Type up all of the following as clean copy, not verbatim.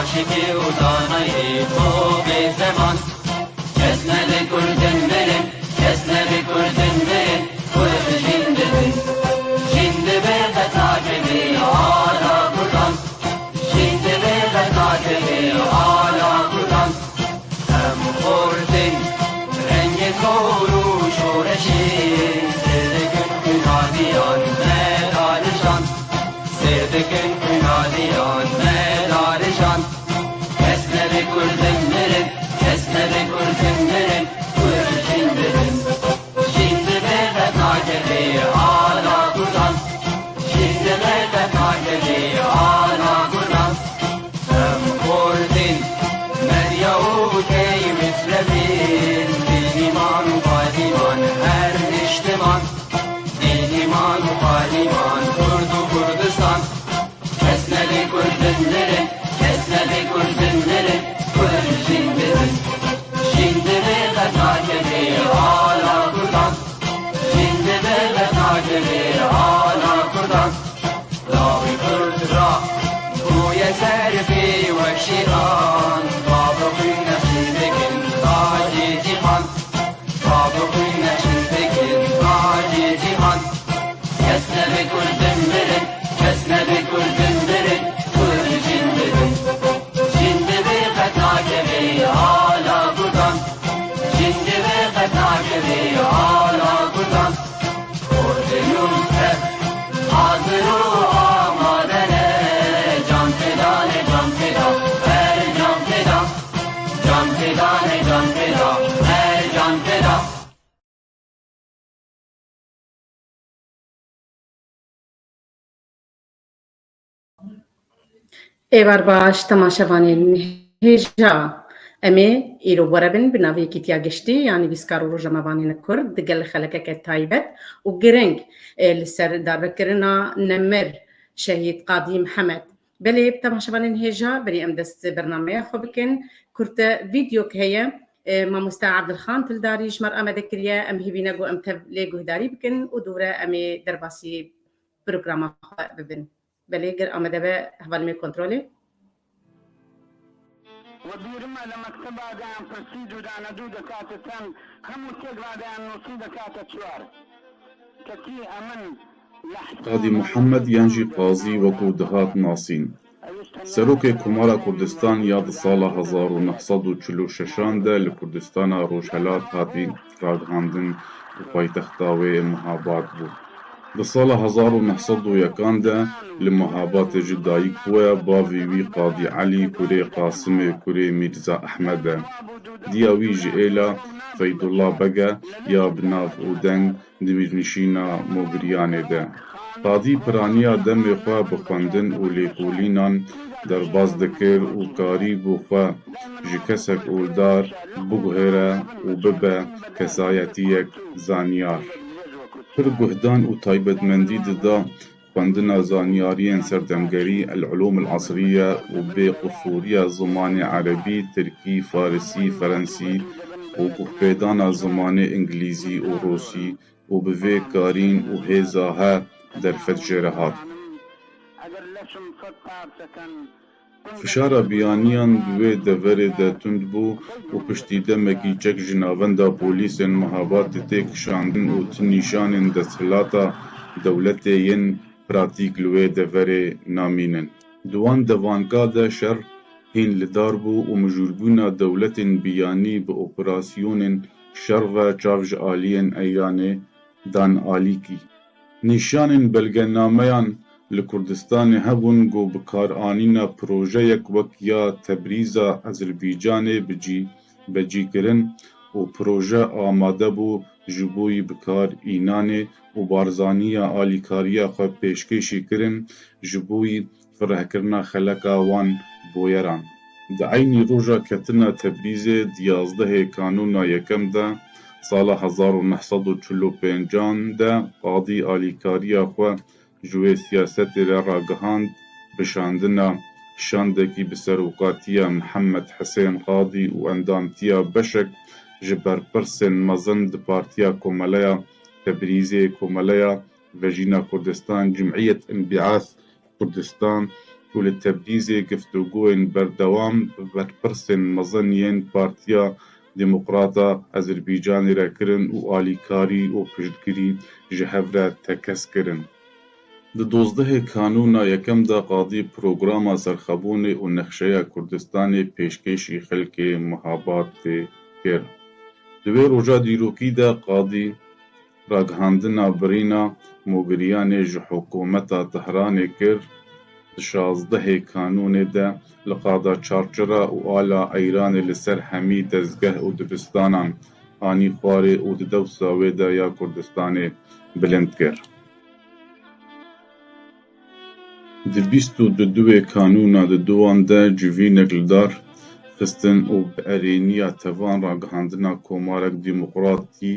عاشقی و دانایی تو به زمان کس نده کردن برن کس نده کردن برن کرد جنده بن جنده برده تاکبی آلا کردن جنده برده تاکبی آلا کردن هم خوردن رنگ کورو شورشی سردکن کنادیان مدارشان سردکن کنادیان مدارشان kurdun verin, kesmedi kurdun verin, kuyur şindirin. Şimdi bebe takeli hala kurdan, şimdi bebe takeli hala kurdan. Hem kurdun, medyavu key müsrefin, din iman fadiman her iştiman. Din iman fadiman kurdu Kurdistan, kesmedi kurdun verin, kesmedi kurdun verin. Şimdi bebe takeli hala kurdan, şimdi bebe takeli hala kurdan. Lavi Kurdra, bu yeser fi ve şiran, babı kuyna şimdikin taci cihan, babı kuyna şimdikin taci cihan. Kesne be kurdun verin, kesne be kurdun verin, kurd şimdikin. Şimdi bebe takeli hala kurdan, şimdi bebe takeli hala kurdan. Kurdunum hep hazır o amadene, can feda ne can feda, her can feda. Can feda ne can feda, her can feda. ایوار باش تماشاوانین هجا امی ایرو ورابن بناوی کیتیا گشتی یعنی بیسکارو رو جمعوانین کرد دگل خلقه که تایبت و گرنگ لسر داربکرنا نمر شهید قاضی محمد بله تماشاوانین هجا بری ام دست برنامه خو بکن کرت ویدیو که هیا ما مستعد عبدالخان تلداری شمر ام دکریه ام هیبینگو ام تبلیغو هداری بکن و دوره امی درباسی برنامه خو ببین بله گر آمده به حوالمی کنترلی وديرما لمكتب عن برسيد ودانا دودة كاتتان همو تقرا عن نصيدة كاتتشوار كتي أمن قاضی محمد یانجی قاضی وکو دهات ناسین سروک کمارا کردستان یاد سال 1946 ده لکردستان روشهلات هاتی راگهاندن و پایتختاوی مهابات بود. به سال 1901 ده لمهابات جدایی کوه باوی وی قاضی علی کوری قاسم کوری میرزا احمد دیاوی جئیلا فیدالله بگه یا بناف اودنگ دمیرنشینا موگریانه ده قاضی پرانیا دم خواه بخواندن و لیکولینان در باز دکر و کاری بخواه جکسک اولدار بگهره و ببه کسایتیک زانیار پر گهدان و تایبتمندی ددا خواندنا زانیارین سردمگری العلوم العصریه و به قصوریه زمان عربی ترکی فارسی فرنسی و گهپیدانا زمان انگلیزی و روسی و به کارین و هزاها در فتجرهات فشار بیانیان دوی دوره ده تند بو و پشتی دمکی چک جناوندا پولیسن مهابات تک شاندن و تنیشانن دستخلاتا دولتین پراتیک لوی دوره نامینن. دوان دوانکا ده شر هین لدار بو و مجوربونا دولتین بیانی به اپراسیونن شر و چاوج آلین ایانه دان آلیکی. نشانن بلگنامهان لکردستان هبون گو بکار آنینا پروژه یک وک یا تبریزا آذربایجان بجی کرن و پروژه آماده بو جبوی بکار اینانه و بارزانیا آلیکاریا خو پیشکشی کرن جبوی فرح کرنا خلقا وان بویران. د عینی روژا کتنا تبریز 11 کانونا یکم ده سال 1945 ده قاضی آلیکاریا خو جوی سیاست را گهاند بشاندنا شاندکی بسروقاتیا محمد حسین قاضی و اندامتیا بشک جبر پرسن مزند پارتیا کوملیا تبریزی کوملیا وجینا كردستان جمعية انبعاث كردستان وللتبريزي گفتگوین بردوام برپرسن مزنین پارتیا ديمقراطا أذربيجان را کرن و آلیکاری و پشتگیری جهورا تکس کرن. د 12 کانونا یکم دا قاضی پروگراما سرخبون و نقشه کردستان پیشکشی خلق محابات کر. دوی روژا دیروکی دا قاضی راگهاندنا برینا موگریان ج حکومتا تهران کر 16 کانون دا لقادا چارچرا و آلا ایران لسر همی تزگه و دبستانان آنی خواره و دوسا ویدا یا کردستان بلند کر. د 22 کانونا د دوان دا جوی نگلدار خستن و بأرینیا توان راگهاندنا کومارک دیمقراطی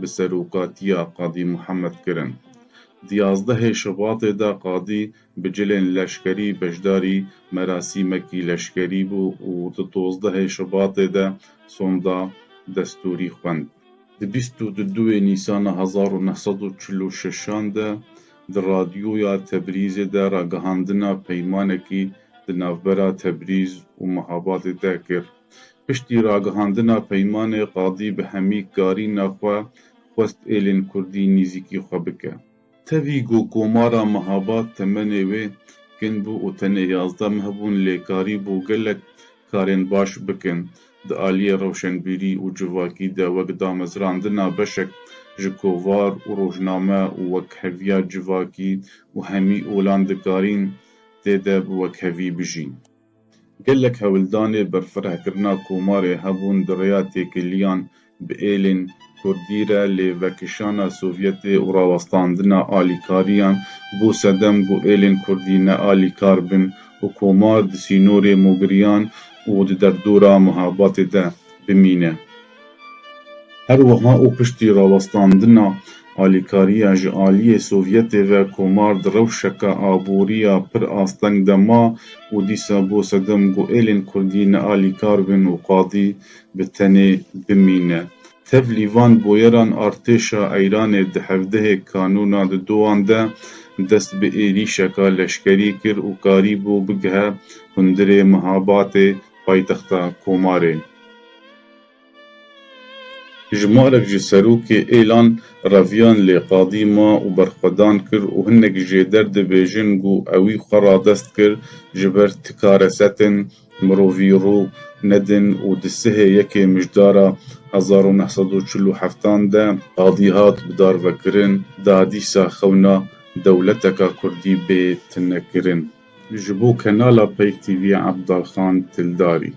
بسروقاتیا قاضی محمد کرن. 11 شباط دا قاضی بجلن لشکری بجداری مراسیمکی لشکری بو و 12 شباط دا سوندا دستوری خوند. د 22 نیسان 1946 دا د رادیویا تبریز دا راگهاندنا پیمانکی د نافبرا تبریز و محابات دا کر. پشتی راگهاندنا پیمان قاضی به همی کاری نخوا خوست ایلن کردی نیزیکی خوابکه. تاوی گو کومارا محابات تمنه وی کن بو و تنه 11 مهبون لیکاری بو گلک کارین باش بکن د آلی روشنبیری و جواکی دا وک دامزراندنا بشک جکووار و روشنامه و وک هویا جواکی و همی اولاندکارین تیده وک هوی بجین. گلک هولدان برفره کرنا کومار هبون دریات کلیان به ایلن کردیره لی وکشانا سوویت و راوستاندنا آلیکاریان بو سدم گو ایلن کردین آلیکار بن و کومار دسینور موگریان و در دورا محابات ده بمینه. هر وها او پشتی راوستاندنا آلیکاریا جعالی سوویت و کومار دروشکا آبوریا پر آستنگ دما و دیسا بو سدم گو ایلن کردین آلیکار بن و قاضی بتنه بمینه. تبلیوان بویران ارتشا ایران ده 17 کانونا ده دوان ده دست به ایریشکا لشکری کر و کاری بو بگه هندر محابات پایتختا کوماره. جمارك جسروك اعلان رافيان لقاضي ما وبرخدان كر وهنك جيدر دبيجن جو اوي خرا دست كر جبر تكارستن مروفيرو ندن ودسه يكي مجدارا 1947 دا قاضيهات بدار وكرن داديسا خونا دولتك كردي بيت نكرن. جبو كنالا بيك تي في عبدالخان تلداري.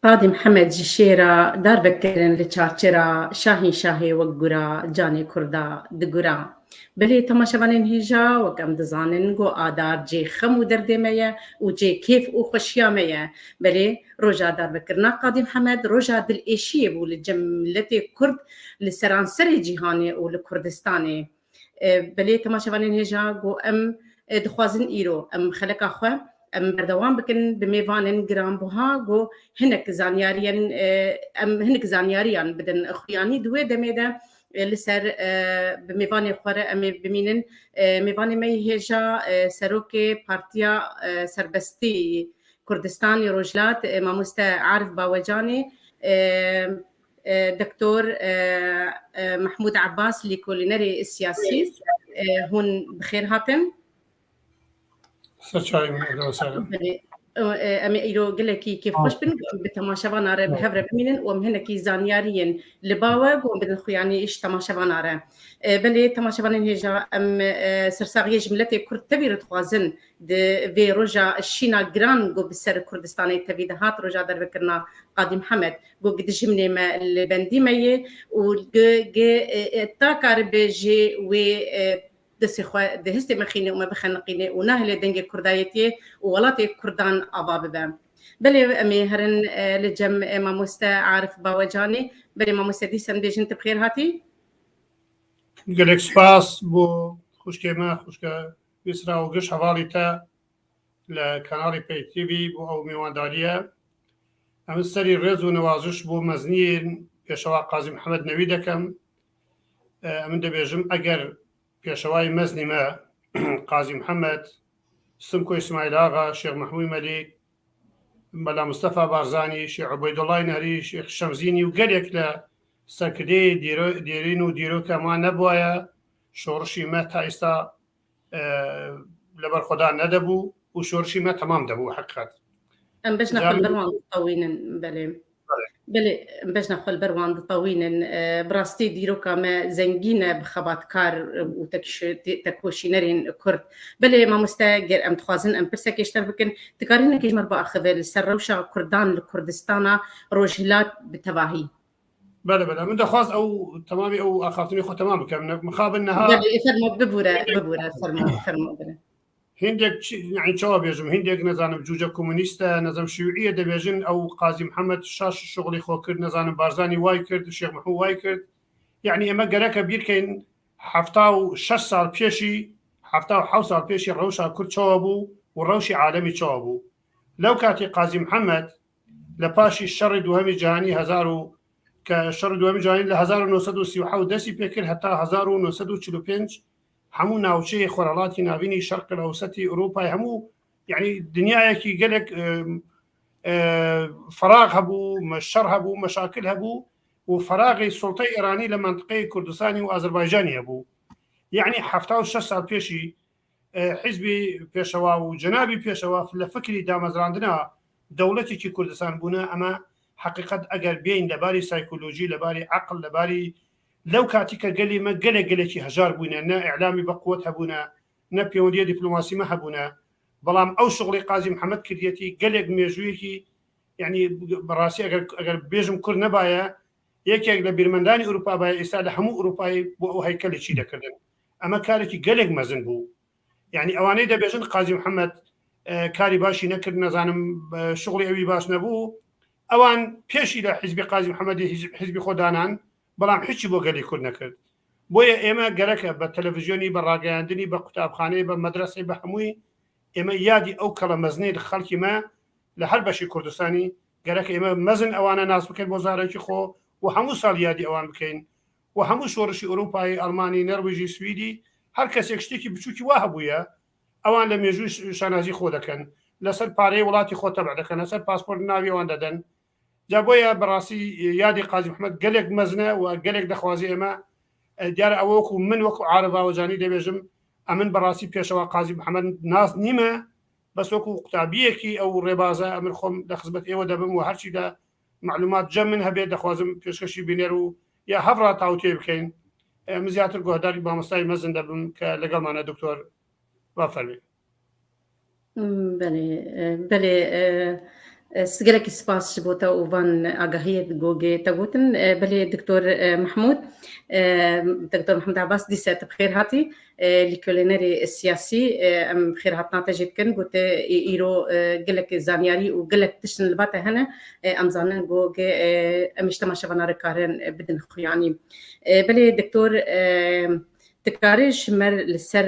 قاضي محمد جشيرا دار بكرن لچارچرا شاهي شاهي وقرا جاني كردا دقرا بلي تماشاوانين هيجا وكم دزانن گو آدار جي خمو دردمية و جي كيف و خشيامية بلي روجا دار بكرنا قاضي محمد روجا دل ايشيه بو لجملتي كرد لسرانسري جيهاني و لكردستاني بلي تماشاوانين هيجا گو ام دخوازن ايرو ام خلق اخوة ام بردوام بكن بميفانن جرام بوها جو هنك زانياريان ام هنك زانياريان بدن اخواني دوي دميدا لسر بميفاني خوره ام بمينن ميفاني مي هجا سروكي بارتيا سربستي كردستان روجلات ماموستا عارف باوجاني دكتور محمود عباس لكولينري السياسي هون بخير هاتم سچای من اهلا وسهلا. أمي إيرو قلكي كيف خوش بن بتماشى ناره بهفر بمينن ومهنكي زانياريين لباوة قوم بدن خوياني إيش تماشى ناره بلي تماشى هجا أم سرساغية جملتي كرد تبي رتوازن في رجا الشينا جران جو بسر كردستاني تبي دهات رجا در بكرنا قاضي محمد جو قد جمني ما البندي ماي و تاكار بجي و دسي خوا دهستي مخيني وما بخنقيني وناهل دنجي كردايتي وولاتي كردان أبابا بلي أمي هرن لجم ماموستا عارف باوجاني بلي ماموستا دي سنديجن بخير هاتي قالك سباس بو خوشكيما خوشكا بيسرا وقش حوالي تا لكنالي بي تي في بو أو ميوان دارية أم السري الرز ونوازش بو مزنين بيشوا قاضي محمد نوي دكم أمن دبيجم أجر بيشواي مزني ما قاضي محمد سمكو إسماعيل آغا شيخ محمود مليك ملا مصطفى بارزاني شيخ عبيد الله نهري شيخ شمزيني وقالك لا سكدي ديرين وديرو كما نبوايا شورشي ما تايستا لبر خدا ندبو وشورشي ما تمام دبو حقيقة أم باش ناخذ بروان طوينا بلي باش ناخذ بروان طوينا براستي ديرو كما زنجينا بخبات كار وتكوشي نرين كرد بلي ما مستاجر أم تخازن أم برسك يشتغل بكن تقارن كيجمر بأخذ السروشة كردان لكردستان روجلات بتواهي بلا من دخواز أو تمامي أو أخافتني خو تمام كم مخاب النهار بلي فرمو ببورة فرمو بلا هندك يعني شو بيجم هندك نظام جوجة كومونيستا نظام شيوعية دبيجن أو قاضي محمد شاش شغلي خوكر نظام بارزاني وايكر الشيخ محمود وايكر يعني أما جرا كبير كين حفتاو 6 سال بيشي حفتاو 7 سال بيشي روشا كرد شوابو والروشي عالمي شوابو لو كاتي قاضي محمد لباشي الشر دوامي جهاني هزارو كشر دوامي جهاني ل 1937 دسي بيكر حتى 1945 همو ناوچه خورالاتی ناوینی شرق الاوسطی اروپای همو يعني دنيا كي قالك فراغ هبو شر هبو مشاكل هبو وفراغ السلطة الإيراني لمنطقة كردستاني وأذربيجاني هبو يعني حفتاو 6 سال بيشي حزبي بيشوا وجنابي بيشوا في الفكري دامزراندنا دولتي كي كردستان بنا أما حقيقة أجر بين لباري سايكولوجي لباري عقل لباري لو كاتيكا قالي ما قلقي هجار بونا نا إعلامي بقوة هبونا نا بيوندية دبلوماسي ما هبونا بلام أو شغلي قاضي محمد كرديتي قلق ميجويكي يعني براسي أقل بيجم كر نبايا يكي أقل بيرمنداني أوروبا بايا إسالة همو أوروباي بو هيكالي شي دكردن أما كاريكي قلق مزن بو يعني أواني دا بيجن قاضي محمد كاري باشي نكر نزانم شغلي أبي باش نبو أوان بيشي لحزبي قاضي محمد حزبي خودانان بەڵام هیچی بۆ گەلی کورد نەکرد بۆیە ئێمە گەرەکە بە تەلەڤیزیۆنی بە ڕاگەیاندنی بە قوتابخانەی بە مەدرسەی بە هەمووی ئێمە یادی ئەو کەڵە مەزنەی خەڵکی مە لە هەر بەشی کوردستانی گەرەکە ئێمە مەزن ئەوانە ناس بکەین بۆ زارێکی خۆ و هەموو ساڵ یادی ئەوان بکەین و هەموو شۆڕشی ئەوروپای ئەڵمانی نەرویژی سویدی هەر کەسێک شتێکی بچووکی وا هەبوویە ئەوان لە مێژووی شانازی خۆ دەکەن لەسەر پارەی وڵاتی خۆ تەبع دەکەن لەسەر پاسپۆرت ناوی ئەوان دەدەن جا بۆیە بەڕاستی یادی قاضی محمد گەلێک مەزنە و گەلێک دەخوازی ئێمە دیارە ئەوە وەکو من وەکو عارەباوەجانی دەبێژم ئەمن بەڕاستی پێشەوە قاضی محمد ناس نیمە بەس وەکو قوتابیەکی ئەو ڕێبازە ئەمن خۆم لە خزمەت ئێوە دەبم و هەرچی لە معلومات جەم من هەبێت دەخوازم پێشکەشی بینێر و یا هەڤڕا تاوتێ بکەین من زیاتر گۆهداری مامۆستای مەزن دەبم کە لەگەڵمانە دکتۆر وافەرمێ بەێ سجلك سباس بوتا وفان أجاهية جوجي تقولن بلي دكتور محمود عباس دي سات بخير هاتي الكولينري السياسي بخير هاتنا تجد كن قلت إيرو قلك زانياري وقلك تشن البات هنا أمزانا جوجي مجتمع شبنا ركارن بدن يعني بلي دكتور تكاريش مر للسر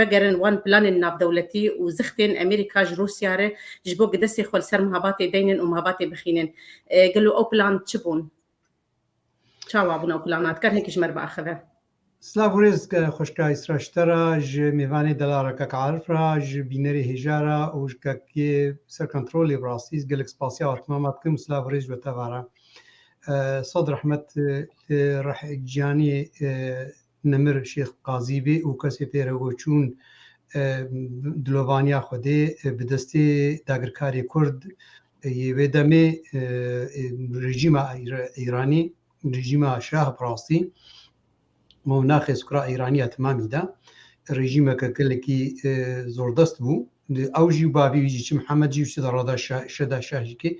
وجرن وان بلان الناف دولتي وزختن أمريكا روسيا جبو قدسي خل سر مهاباتي دينن ومهاباتي بخينن قالوا أو بلان تشبون شاو عبنا أو بلانات كان هيك جمر بأخذها سلاوريز خوشكا إسراشترا ج ميفاني دلارا كعارفرا ج بينري هجارة وج كي سر كنترولي براسيز قالك سباسيا واتمامات كم سلاوريز وتفارا صد رحمت رح جاني نمر شيخ قاضي وكسي بيرغوچون دلوانيا خودي بدستي داگركاري كرد يبدمي رژیم ایرانی رژیم شاه براستي مناخ سكرا ايرانيه تمامي دا رژیم كلكي زوردست بو اوجي بابي يجي محمد جي شد رضا شدا شاهجكي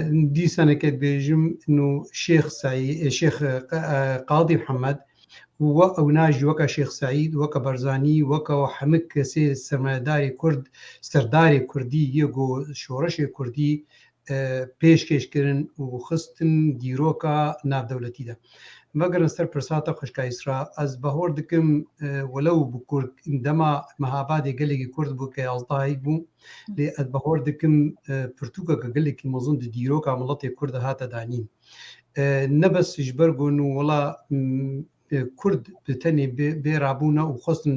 دي سنة كانت بيجم إنه شيخ قاضي محمد ئەو ناژی وەکە شێخ سعید وەکە بەرزانی وەکەوە هەموو کەسێ سەرمایهداری کورد سەرداری کوردی یەکۆ شۆڕەشێ کوردی پێشکەشکردن و خستن دیرۆکە ناودەوڵەتیدا. مەگەرن سەر پرساتە خوشکە ئیسرا ئەس بەهۆر دکم وەلەو بکورد دەما مەهابادێ گەلێکی کورد بوو کە 11 بوو لێ ئەس بەهۆر دکم پرتوکەکە گەلێکی مەزون دیرۆکە مڵەتێ کوردە هاتە دانین نەبەس ژبەرگۆن و وڵا کورد بتەنێ بێرابوونە و خستن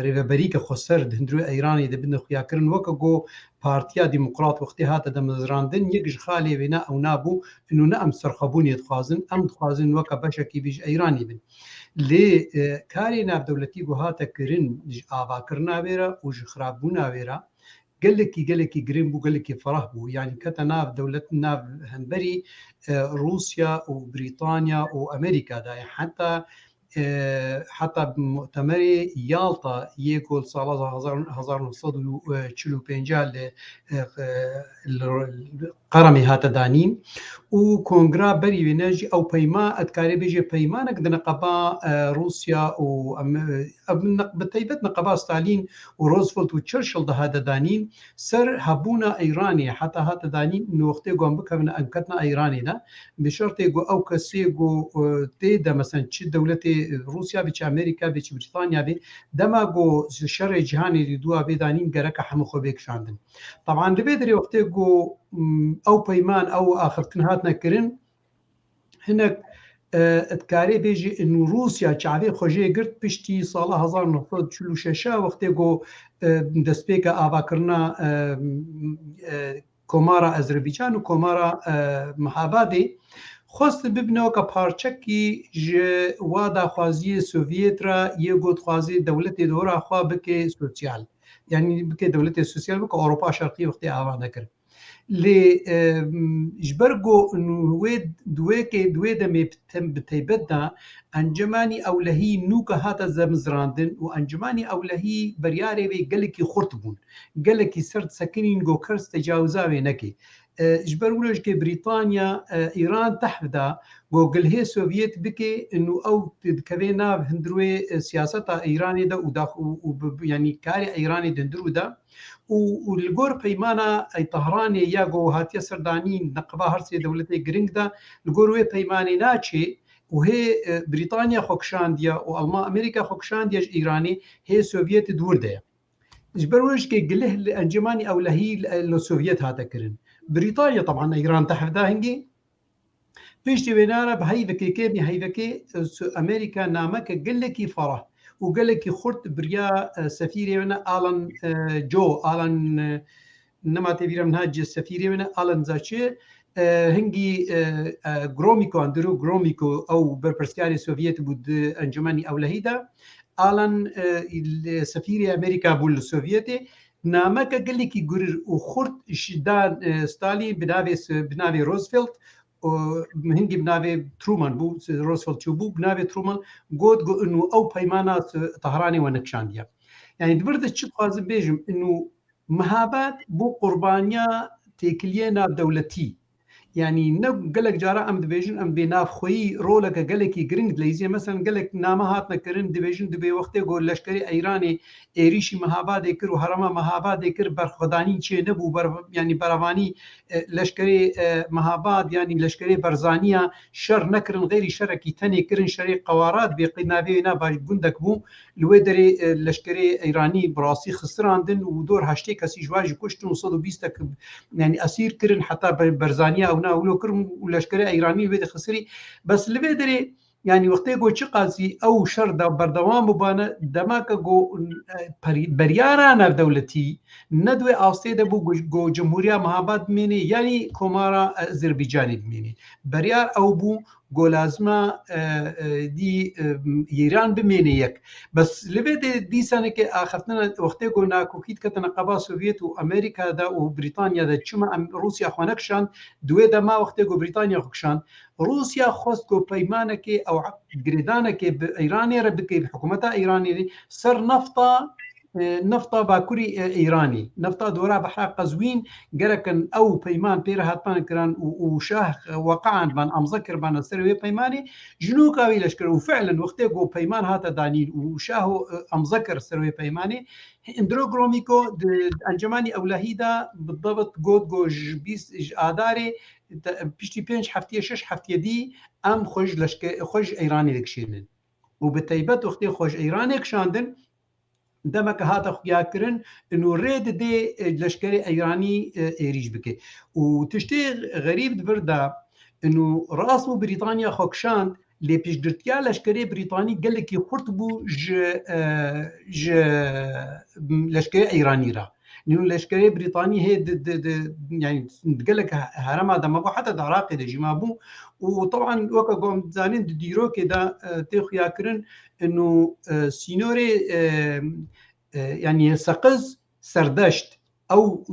ڕێڤەبەریکە خۆسەر هەندروی ئەیرانی دەبنە خویاکردن وەکە گۆ پارتیا دیموکرات وەختی هاتە دەمەزراندن یەکش خاڵێ وێنە ئەو نابوو ئەنوونە ئەم سەرخەبوونیە دخوازن ئەم دخوازن وەکە بەشێکی بیش ئەیرانی بن لێ کارێ ناودەوڵەتی گۆ هاتەکردن ئاواکردن ناوێرە و ژ خراپبوو ناوێرە گەلێکی گرنگ بوو گەلێکی فەڕەح بوو یعنی کەتە ناو دەوڵەت ناو هەمبەری رووسیا و بریتانیا و ئەمریکادای حتا مؤتەمەری یاڵتا یەکۆ ساڵە 1945 قەرەمی هاتە دانین و کۆنگرا بەری وێنەژی ئەو پەیما ئەتکارێ بێژێ پەیمانێک دنەقەبا رووسیا و بەتەیبەت نەقەبا ستالین و ڕۆزڤلت و چرچڵ دەهاتە دانین سەر هەبوونە ئەیرانی حتا هاتە دانین نوختێ گۆم بکەونە ئەمکەتنە ئەیرانیدا بشەرتێ گۆ ئەو کەسێ گۆ تێدە مەسەن چ دەولەتێ رووسیا بچ ئەمریکا بچ بریتانیا بێ دەما گۆ شەڕێ جیهانی دووە بێدانین گەرەکە هەموو خۆ بێکشاندن طبعا دەبێ دەرێ وەختێ گۆ ئەو پەیمان ئەو ئاخرتن هات نەکردن هەنێک ئەتکارێ بێژی رووسیا چاوێ خۆژێ گرت پشتی ساڵە 1946 وەختێ گۆ دەستپێکە ئاواکردنا کۆمارە ئەزەربیجان و کۆمارە مەهابادێ خۆست ببنەوە کە پارچەکی وا داخوازیە سۆڤێترا یە گۆتخوازی دەولەتێ دۆراخوا بکێ سوسیال یعنی بکێ دەولەتێ سوسیال بکە ئەوروپا شەرقی وەختی ئاوا نەکرد لێ ژبەرگۆ دوێ دەمێ بتەیبەتدا ئەنجەمانی ئەولەهی نوکە هاتە زەمزراندن و ئەنجمانی ئەولەهی بەریارێوێ گەلێکی خورت بوون گەلێکی سرد سەکنین گۆ کەرس تەجاوزاوێ نەکەی ژبەر ولەژکێ بریتانیا ئیران تەحدا گۆگلهێ سۆڤێت بکێ و ئەو دکەوێ ناو هەندروێ سیاسەتا ئەیرانێدا و ینی کاری ئەیرانی دەندرودا و لەگۆر پەیمانە ئەی تەهرانێ یا گۆ هاتیە سەردانین نەقەبا هەرسێ دەولەتێ گرنگدا لەگۆر وێ پەیمانێ ناچێ و هێ بریتانیا خۆکشاندیە و ئەڵما ئەمریکا خۆکشاندیەش ئیرانی هێ سۆڤێت دووردەیە ژبەر ولەژکێ گلێ لە ئەنجمانی ئەولەهی لە سۆڤێت هاتەکردن بریتانیا طبعا ئیران تەحدا هەنگی پشتی وێنارە بە هەیڤەکەی هەیڤەکەی ئەمریکا نامەکە گەلێکی فەڕەح و گەلێکی خورت بریا سەفیرێ وێنە ئالەن جۆ ئالەن نەما تێبیرم نهاج سەفیرێ وێنە ئالەن زاچێ هەنگی گرۆمیکۆ ئەندرۆ گرۆمیکۆ ئەو بەرپرسیاری سۆڤێت بوو ئەنجمانی ئەولەهیدا ئالەن سەفیری ئەمریکا بوو لە سۆڤێتێ نامەکە گەلێکی گورر و خورت شدان ستالی بناوێ ڕۆزڤلت هەنگی بناوێ ترومان بوو ڕۆزڤلت چوو بوو بناوێ ترومان گۆت و ئەو پەیمانە تەهرانی وە نەکشاندیە یعنی دبردە چ خوازم بێژم و مەهاباد بۆ قوربانیا تێکلیە ناودەوڵەتی یعنی نە گەلێک جارە ئەم دەبێژن ئەم بێنافخۆیی ڕۆلەکە گەلێکی گرنگ لەیزیە مەسەن گەلێک نامە هاتنەکردن دەبێژن دەبێ وەختێ گۆ لەشکری ئەیرانی ئێریشی مەهابادێ کرد و هەرەما مەهابادێ کرد بەرخۆدانی چێ نەبوو ینی بەرەوانی لەشکری مەهاباد ینی لەشکری بەرزانیە شەر نەکردن غێری شەرەکی تەنێ کردن شەری قەوارات بێقی نابێنا باش گوندەک بوو لێ دەرێ لەشکری ئەیرانی بڕاستی خسراندن و دۆر هەشتێ کەسی ژواژی کوشتن و 120 ینی ئەسیر کردن حتا بەرزانیە ئەو ناولۆ کرد و لەشکری ئەیرانی بێتە خسری بەس لەوێ دەرێ ینی وەختێ گۆ چ قازی ئەو شەردا بەردەوام ببانە دەماکە گۆ بەریارە ناودەوڵەتی نەدوێ ئاستێ دەبوو گۆ جمهوریا مەهاباد بمێنێ ینی کۆمارە ئەزەربیجانی بمێنێ بەریار ئەو بوو گۆلازمە دی ئیران بمێنێ یەک بەس لەبێ دیسانێکی ئاخفتنە وەختێ گۆ ناکۆکیت کەتە نەقەبا سۆڤێت و ئەمریکادا و بریتانیادا چمە رووسیا خۆ نەکشاند دوێ دەما وەختێ گۆ بریتانیا خۆکشاند رووسیا خۆست گۆ پەیمانێکی ئەو گرێدانێکی ئەیرانێرە بکەیت حکوومەتە ئەیرانی سەر نەفتا نفتا باكوري إيراني نفتا دورا بحر قزوين جركن أو بيمان بير هاتمان كران وشاه وقعا بان أمذكر بان السروي بيماني جنو كاوي لشكر وفعلا وقت جو بيمان هاتا دانيل وشاه أمذكر السروي بيماني اندرو جروميكو أنجماني أولاهيدا بالضبط جوج بيس آداري بيشتي بينش حفتية شش حفتية دي أم خوش إيراني لكشينن وبالتيبت وقت خوش إيراني كشاندن دمك هذا خياكرن انه ريد دي لشكري ايراني ايريج بكي وتشتي غريب دبردا انه راسمو بريطانيا خوكشان لي بيشدرتيا لشكري بريطاني قال لك يخرطبو ج لشكري ايراني را انه لشكري بريطاني هي يعني قال لك هرم هذا ما حتى العراقي دجي ما بو وطبعا وكا قوم زانين ديرو كده تخياكرن انه سينوري يعني سقز سردشت او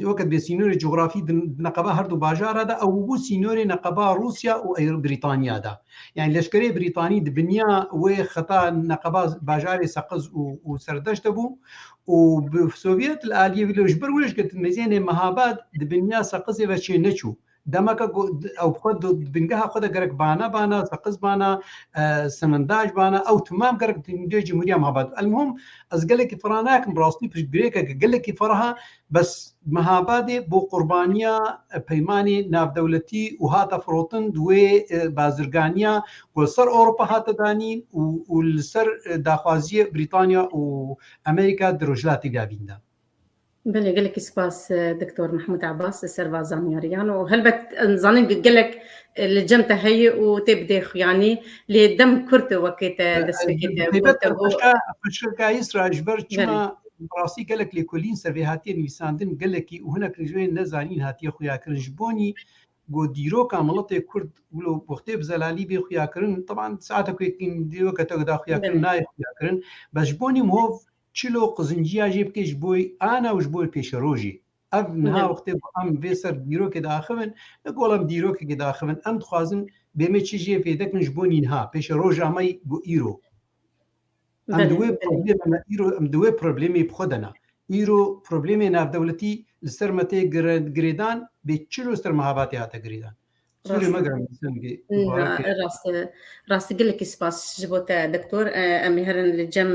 وقت بسينوري جغرافي نقبه هردو باجار هذا او بو سينوري نقبه روسيا و بريطانيا هذا يعني لشكري بريطاني دبنيا وخطا نقبه باجار سقز وسردشت بو وبسوفيت الاليه بلوجبر ولش قلت مزينه مهابات دبنيا سقز وشي نچو دمك او خود بنجها خود قرق بانا سقز بانا سمنداج بانا او تمام قرق تنجي جمهوريه مع بعض المهم از قال لك فراناك براستي في بريكا قال لك فرها بس مهابادي بو قربانيه بيماني ناف دولتي وهذا فروتن دوي بازرغانيا والسر اوروبا هذا دانين والسر داخوازيه بريطانيا وامريكا دروجلاتي جابيندا بله قال لك سباس دكتور محمود عباس السرفا زانياريان وهل بتنظنين قال لك الجمته هي وتبدي يعني لدم كرت وقت دسفكت فشكا يسرا جبرتما براسي قال لك لكلين سرفيهاتين ويساندن قال لك وهناك رجوين نزانين هاتي خويا كرنجبوني جو ديرو كاملتي كرد ولو وقتي بزلالي بي خويا كرن طبعا ساعتك يمكن ديرو كتغدا خويا كرن ناي خويا كرن بس جبوني مو چلو قزنجيا جيب كيش بوي انا وجبوي بيش روجي ابنها وقت ام بيسر ديرو كده اخفن نقولم ديرو كده اخفن ام تخازن بما تشي في داك نجبوني نها بيش روجا ماي جو ايرو ام دوي بروبليم ايرو ام دوي بروبليمي بخدنا ايرو بروبليمي ناف دولتي لسرمتي غريدان بتشلو سرمهاباتي هاتا غريدان سوري ما قرأ مسلمي راس قل لك سباس جبوتا دكتور امي هرن للجم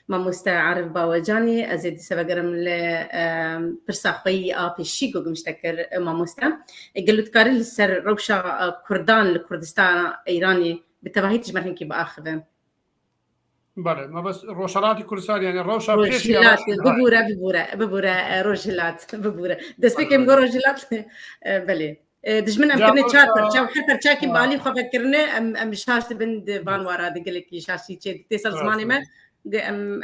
ما مستعرف باوجاني ازيد سبقرم ل برساخي بشيكو مشتكر ما مستا قالوا تكاري السر روشا كردان لكردستان ايراني بتباهيت جمرهن كي باخذ بله ما بس روشلات كردستان يعني الروشا روشلات ببورا روشلات ببورا دسبيكم روشلات بله دجمنا كنا تشارتر تشاو حتى تشاكي بالي خو فكرنا ام شاشه بند فانوارا قال لك شاشي تيسر زماني ما ام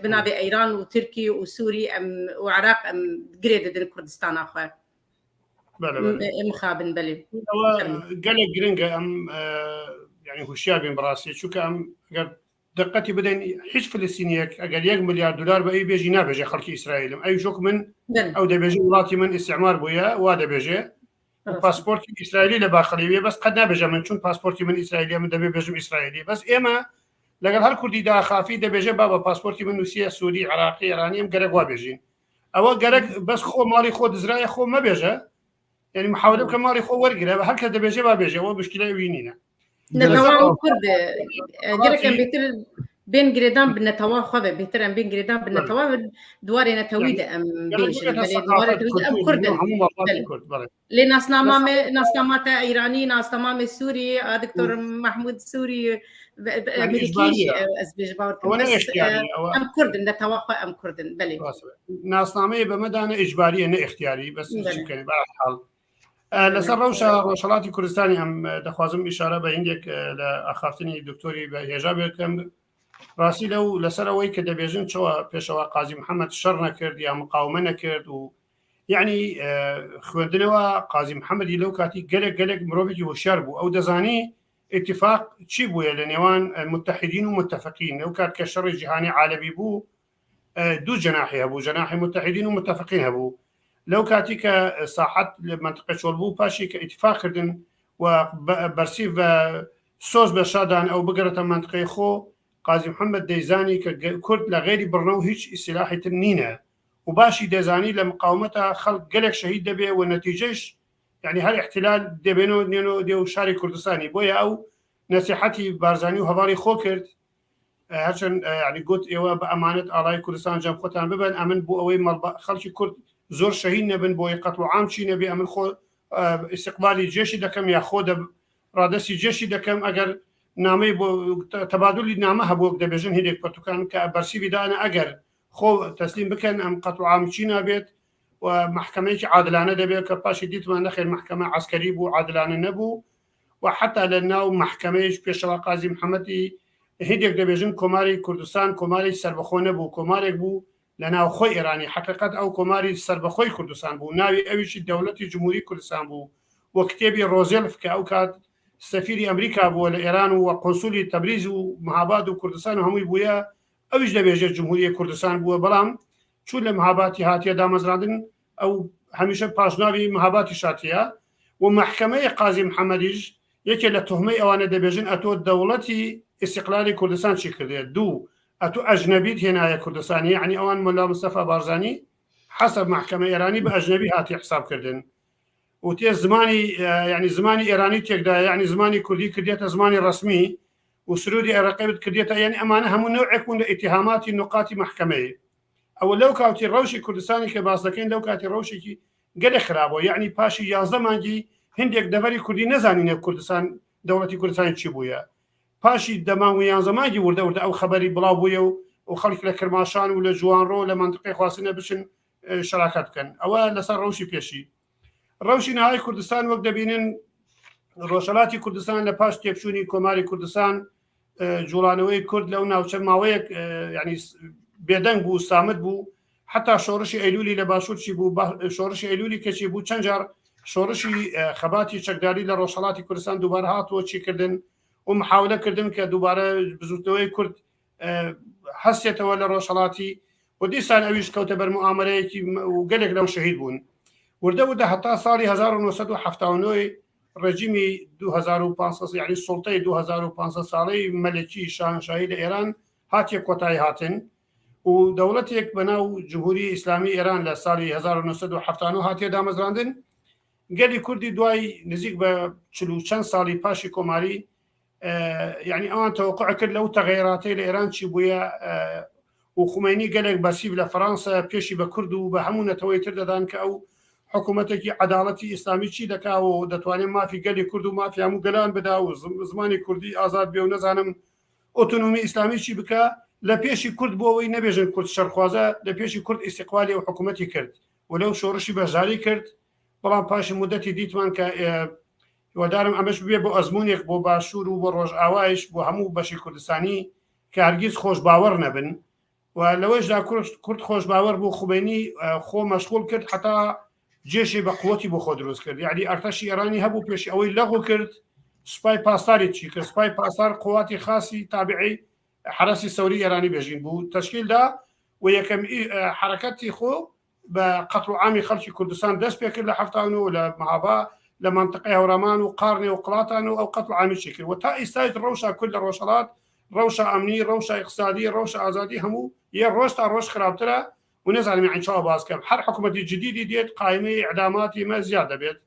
بنافي ايران وتركي وسوري ام وعراق ام جريد كردستان اخو بله مخابن بلي قال لك جرينجا ام يعني هو شابين براسي شو كان دقتي بدين حج فلسطينيك قال 1 مليار دولار باي بيجي نابجه خلق اسرائيل اي شوك من او دا بيجي ولاتي من استعمار بويا وهذا بيجي باسبورت اسرائيلي لباخليه بس قد نابجه من شون باسبورتي من اسرائيلي من دبي بيجي اسرائيلي بس اما لقال هل كردي دا خافي دا بيجي بابا باسبورتي من روسيا سوري عراقي ايراني ام قرق وابيجين او قرق بس خو مالي خو دزراي خو ما بيجي يعني محاوله كمالي خو ورقه هل كذا بيجي ما بيجي هو مشكله وينينا نتواو كرد قرق بيتر بين جريدان بالنتوا خوبه بيتر ام بين جريدان بالنتوا دواري نتويد ام بيج دواري ام كرد لناس نامه ايراني ناس تمام سوري دكتور محمود سوري امريكي ازبيج باور بس ام كرد نتوا ام كرد بلي ناس نامه بمدانه اجباريه نه اختياري بس يمكن بحال لسر روشلاتی کردستانی هم دخوازم اشاره به عندك لاخافتني دكتوري بهجاب كم راسي لو لسروي كده بيجن شو بيشوا قاضي محمد شر نكرد يا مقاومه نكرد و يعني خوندنوا قاضي محمد لو كاتي قلق مروفي وشربوا او دزاني اتفاق تشيبو لنيوان المتحدين ومتفقين لو كانت كشر الجهاني عالمي بو دو جناحي ابو جناحي متحدين ومتفقين ابو لو كاتيك صاحت منطقه شولبو باشي كاتفاق كردن وبرسيف سوز بشادان او بقره منطقه خو قازی محەممەد دەیزانی کە کورد لە غێری بڕنە و هیچ ئیسلاحی تر نینە و باشی دەزانی لە مقاومەتە خەڵک گەلێک شەهید دەبێ و نەتیجەش یعنی هەر احتلال دەبێنەوە نێنەوە دێ و شاری کوردستانی بۆیە ئەو نەسیحەتی بارزانی و هەواڵی خۆ کرد هەرچەند ینی گوت ئێوە بە ئەمانەت ئاڵای کوردستان جەم خۆتان ببن ئەمن بۆ ئەوەی خەڵکی کورد زۆر شەهید نەبن بۆی قەتڵ عام چی نەبێ ئەمن خۆ استقبالی جێشی دەکەم یا خۆ ڕادەستی جێشی دەکەم ئەگەر نامەی بۆ تەبادلی نامە هەبووە دەبێژن هێدێک پرتوکان کە بەرسی بدانە ئەگەر خۆ تەسلیم بکەن ئەم قەتڵ عام چی نابێت و محکمەیەکی عادلانە دەبێت کە پاشی دیتمان نەخێر محکمە عسکەری بوو عادلانە نەبوو و حتا لە ناو محکمەیەش پێشەوە قازی محەممەدی هێدێک دەبێژن کۆماری کوردستان کۆماری سربەخۆ نەبوو کۆمارێک بوو لە ناو خۆی ئێرانی حقیقت ئەو کۆماری سربەخۆی کوردستان بوو ناوی ئەویشی دەوڵەتی جمهوری کوردستان بوو وە کتێبی ڕۆزێلف کە ئەو کات سەفیری ئەمریکا بووە لە ئێران و قۆنسولی تەبریز و مەهاباد و کوردستان و هەمووی بووە ئەویش دەبێژێت جمهوری کوردستان بووە بەڵام چوو لە مەهاباتی هاتیە دامەزراندن ئەو هەمیشە پاشناوی مەهاباتی شاتیە و محکمەی قازی محەممەدیش یەکێ لە تۆهمەی ئەوانە دەبێژن ئەتۆ دەوڵەتی استقلالی کوردستان چی کردێت دوو ئەتۆ ئەژنەبیت هێنایە کوردستانی عنی ئەوان مەلا مستەفا بارزانی حەسەب محکمە ئێرانی بە ئەژنەبی هاتی حسابکردن و تێ زمانی ینی زمانی ئێرانی تێکدا ینی زمانی کوردی کردێتە زمانی ڕسمی و سرودی عێراقی کردێتە یعنی ئەمانە هەموو نوعێک بوون لە ئیتیهاماتی نقاتی محکمەیە ئەوە لەو کاتی ڕەوشی کوردستانی کە باس دەکەین لەو کاتی ڕەوشێکی گەلێ خراپەوە یعنی پاشی 11 مانگی هندێک دەبەری کوردی نەزانینە کوردستان دەوڵەتی کوردستانی چی بووە پاشی دەمان و 11 مانگی وردە ئەو خەبەری بڵاو بووە و خەڵک لە کرماشان و لە جوانڕۆ لە منطقەی خواستنە بچن شراکت بکەن ئەوە لەسەر ڕەوشی پێشی ڕەوشی نهایی کوردستان وەک دەبینن ڕۆژهەڵاتی کوردستان لە پاش تێکچوونی کۆماری کوردستان جوڵانەوەی کورد لەو ناوچە ماوەیەک ینی بێدەنگ بوو سامت بوو حتا شۆڕشی ئەیلولی لە باشوورچی بوو شۆڕشی ئەیلولی کەچی بوو چەند جار شۆڕشی خەباتی چەکداری لە ڕۆژهەڵاتی کوردستان دووبارە هاتووە چیکردن و محاولەکردن کە دووبارە بزوتنەوەی کورد هەستێتەوە لە ڕۆژهەڵاتی و دیسان ئەویش کەوتە بەرموامەرەیەکی و گەلێک لەو شەهید بوون وردە هەتا ساڵی 1970 ڕێژیمی 2500 یعنی سوڵتەی 2500 ساڵەی مەلەکی شاهنشاهی لە ئێران هاتیە کۆتایی هاتن و دەوڵەتێک بەناو جمهوری ئیسلامی ئێران لە ساڵی 1970 هاتیە دامەزراندن گەلی کوردی دوای نزیک بە 40 چەند ساڵی پاشی کۆماری یعنی ئەوان تەوقع کرد لەو تەغییراتی لە ئێران چی بووە و خومینی گەلێک بەسیب لە فەرانسا پێشی بە کورد و بە هەموو نەتەوەی تر دەدان کە ئەو حکوومەتێکی عداڵەتی ئیسلامی چی دەکا و دەتوانێت مافی گەلی کورد و مافی هەموو گەلان بدا و زمانی کوردی ئازاد بێ و نەزانم ئۆتۆنۆمی ئیسلامی چی بکە لە پێشی کورد بۆەوەی نەبێژن کورد شەرخوازە لە پێشی کورد ئیستیقلالی و حکوومەتی کرد و لەو شۆڕشی بەشداری کرد بەڵام پاشی مدەتی دیتمان کە هیوادارم ئەمەش بێ بۆ ئەزمونێک بۆ باشوور و بۆ ڕۆژئاوایش بۆ هەموو بەشی کوردستانی کە هەرگیز خۆش باوەڕ نەبن و لەوەشدا کورد خۆش باوەڕ بوو خومینی خۆ مەشغوڵ کرد حتا جێشی بە قووەتی بۆ خۆ دروست کرد یعنی ئەرتەشی ئێرانی هەبوو پێشی ئەوەی لەغو کرد سوپای پاسداری چی کرد سوپای پاسدار قوواتی خاصی تابعی حرەسی سەوری ئێرانی بێژین بوو تەشکیلدا و یەکەم حرەکەتی خۆ بە قەتڵ عامی خەڵکی کوردستان دەست پێ کرد لە هەفتان و لە مەهابا لە منطقەی هەورامان و قارنێ و قڵاتان و ئەو قەتڵ عامی چی کرد و تا ئێستاش ڕەوشە کورد لە ڕۆژهەڵات ڕەوشە ئەمنی ڕەوشە اقتصادی ڕەوشە ئازادی هەموو یە ڕۆژ تا ڕۆژ خراپترە و نەزانم یعنی چاوە باز بکەم هەر حکوومەتی جدیدی دێت قایمەی ئیعداماتی مە زیاد دەبێت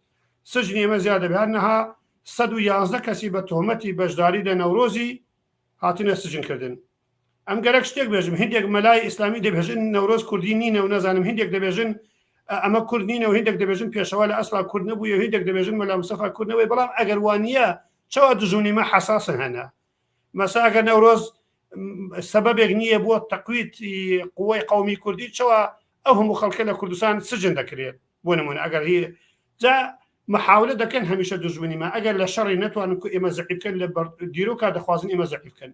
سجنی ئێمە زیاد دەبێت هەرنەها 111 کەسی بە تۆهمەتی بەشداری لە نەورۆزی هاتنە سجنکردن ئەم گەرەک شتێک بێژم هندێک مەلای ئیسلامی دەبێژن نەورۆز کوردی نینە و نەزانم هندێک دەبێژن ئەمە کورد نینە و هندێک دەبێژن پێشەوا لە ئەسڵا کورد نەبووی و هندێک دەبێژن مەلا مستەفا کوردنەوەی بەڵام ئەگەر وانە چاوە دژونیمە حساسن هەنا مەساگە نەورۆز سببێک نییە بۆ تەقویتی قووەی قومی کوردی چاوە ئەو هەموو خەڵکە لە کوردستان سجن دەکرێت بۆ نمونە ئەگەر هی جا محاولە دەکەن هەمیشە دژمنیمە ئەگەر لە شەڕی نەتوانن ئێمە زەعیب بکەن لە دیرۆکە دەخوازن ئێمە زەعیب بکەن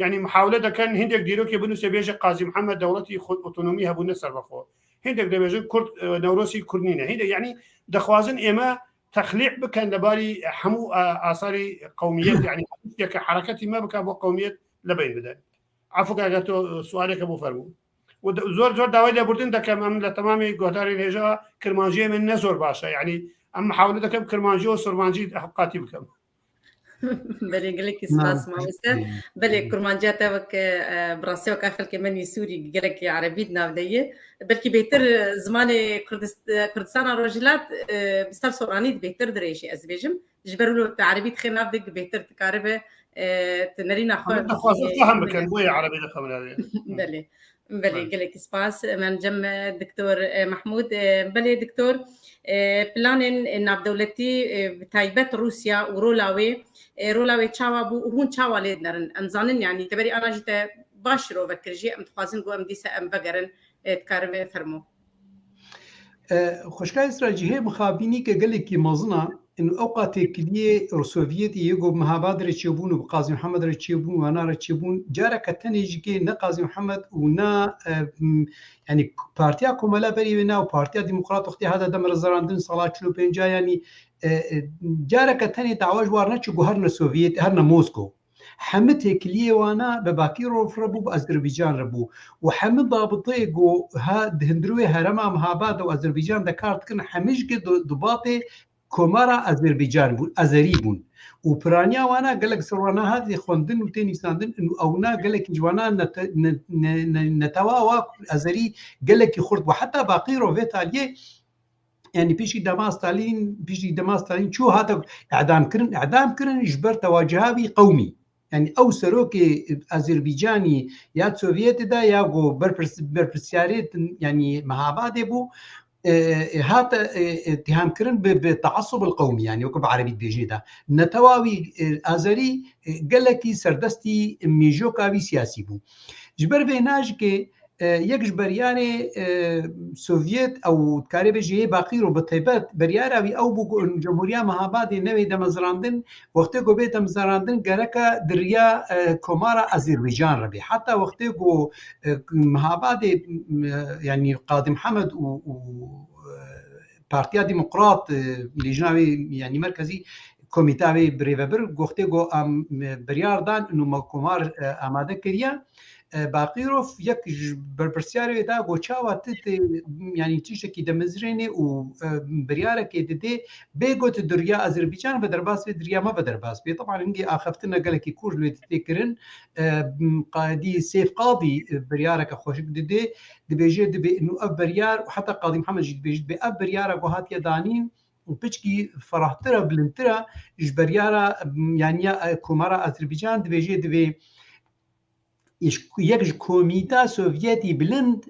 یعنی محاولە دەکەن هندێک دیرۆکی بنووسێ بێژە قازی محەممەد دەوڵەتی خۆت ئۆتۆنۆمی هەبوونە سەربەخۆ هندێک دەبێژن کورد نەورۆسی کوردنینە هندێک یعنی دەخوازن ئێمە تەخلیق بکەن لەباری هەموو ئاساری قومیەت یعنی یەکە حرەکەتی مە بکە بۆ قومیەت لەبین بدەن عفوکەگە تۆ سوالێکە بۆ فەرموو و زۆر داوای لێبوردن دەکەم ئەم لە تەمامی گۆداری هێژە کرمانجیە من نە زۆر باشە یعنی ئەم محاولە دەکەم کرمانجی و سورمانجی حقاتی بکەم بله گلک سپاس مامۆستا بله کورمانجاتە وەک بڕاستیەوە کافەلکە منی سووری گەلێکی عەرەبیت ناودەیە بەلکی بێتر زمانی کوردستانە ڕۆژهەلات بستار سۆڕانیت بێتر درێژی ئەس بێژم ji ber te عەرەبیت خێ navdik bêhtir dikaribe tinêrîna xwe فهم بکەن بۆیە عەرەبی دەخەوناوێ بله بله gelekî spas من cem دکتۆر محمود بله دکتۆر planên navdewletî taybet Rûsya û rola wê çawa bû û hûn çawa lê nerin em zanin yanî teberî ana jî te baş rovekir jî em dixwazin ku em dîse em vegerin dikarin vê fermo خوشکای استراتیژی مخابینی که gelekî mezin a اوقا تێکلیە سۆڤیەتی یەگۆ مەهاباد رێچێبوون و قازی محەممەد رێچێبوون و ناڕێچێبوون جارەکە تەنێژیکێ نە قازی محەممەد و نا ینی پارتیا کۆمەلا بەریوێ ناو پارتیا دیموکرات وقتی هەدا دەمەرەزەراندن ساڵات 45 ینی جارەکە تەنێ داواش وار نەچ گو هەر نە سۆڤیەت هەر نە مۆسکۆ همه تێکلیێوانە بە باکیرۆڤ بوو بە ئەزەربیجان ڕبوو و هەمە بابتەیە گۆ هەندروێ هەرەما مەهاباد و ئەزەربیجان دەکارتکن هەمیشگە دوباتێ کۆمارە ئەزەربیجان بوون ئەزەری بوون و پرانیاوانە گەلک سڕوانە هاتی خوێندن و تێنیساندن ئەونا گەلێکی جوانان نەتەواوە ئەزەری گەلێکی خورد و حتا باقیرۆ vێتالیێ ینی پیشی دەماستالین چوو هاتە ئەعدامکردن ji ber تەواجهاوی قەومی ینی ئەو سەرۆکێ ئەزەربیجانی یا سۆڤیەتدا یا گۆ بەرپرسیارێت ینی مەهابادێ بوو هاتە اتهامکردن بە تعصب القومی ینی وەکو بە عەرەبیت بێژێدا نەتەواوی ئازەری گەلێکی سەردەستی مێژۆکاوی سیاسی بوو ji ber vê najikê yek ji beryarê Sovyêt ew dikarê bêje yê baqîro bi taybet beryara wî ew bû Cumhuriya Mehabadê nevê demezrandin wextê ku bê demezrandin gereka diriya komara Azerbaycan re bê heta wextê ku Mehabadê yanî Qadî Mihemed û Partiya Demokrat lêjina wê yanî merkezî komîta wê birêvebir wextê ku em biryar dan û komar amade kiriye باقیرۆف یەک بەرپرسیارێدا گۆچاوە ینی تیشتێکی دەمەزرێنێ و بریارەکێ دەدێ بێگوت دوریا ئەزەربیجان بە دەرباس بێ دریامە بە دەرباس بێ طبعا هەنگی ئاخەفتنە گەلێکی کورد لێ تێکردن قادی سێف قادی بریارەکە خۆشک دەدێ دەبێژێ دەبێ ئەف بەریار و حتا قادی محەممەد دەبێژ بێ ئەف بریارە بۆ هاتیە دانین و پچکی فەڕاحترە بلندترە ژ بەریارە یانە کۆمارە ئەزەربیجان دەبێژێ دەبێ یەک کۆمیتا سۆڤیەتی بلند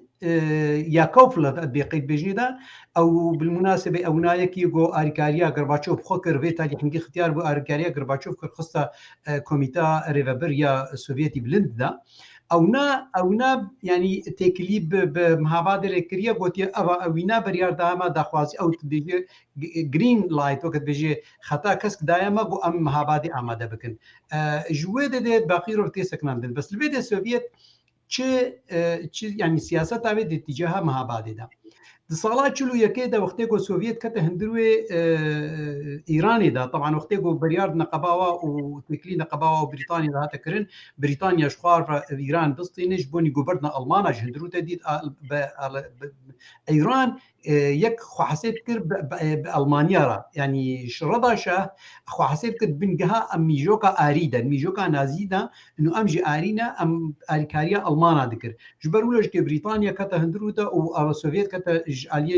یا کەوفڵە بێقیت بێژێدا ئەو بالمناسبە ئەونایەکی گۆ ئاریکاریە گەرباچۆف خۆ کردێت تا هەنگی ختیار بۆ ئاریکاریە گەرباچۆف کرد خستە کۆمیتا ڕێڤەبەر یا سۆڤیەتی بلنددا ئەونا ینی تێکلی بە مەهابادە لێکریە گوتیە ئەوە ئەوینا بەریارداما داخوازی ئەو بێژێ گرین لایت وەکت بێژێ خەتا کەسک دایەمە بۆ ئەم مەهابادی ئامادە بکن ژوێ دەدێت باقیرۆ تێسەکناندن بەس لەوێدە سۆڤیەت ینی سیاست ئاوێت اتجاها مەهابادێدا ساڵا چلو یەکێدا وەختێ گۆ سۆڤیەت کەتە هەندروێ ئیرانێدا طبعا وەختێ گۆ بەریارد نەقەباوە و تێکلی نەقەباوە و بریتانیا هاتەکردن بریتانیاش خوار ئیران بستێنش بۆنی گوبەرنە ئەڵمانە هەندروتە دیت ئەیران یەک خواحسێت کرد بە ئەڵمانیاڕە ینی شڕەداشە خواحسێت کرد بنگەها ئەم میژۆکە ئاریدە میژۆکە نازیدا و ئەمژی ئارینە ئەم ئاریکاریە ئەڵمانە دەکرد ji ber ولشکێ بریتانیا کەتە هەندروتە و ئەوە سۆڤیەت کەتە ئالیێ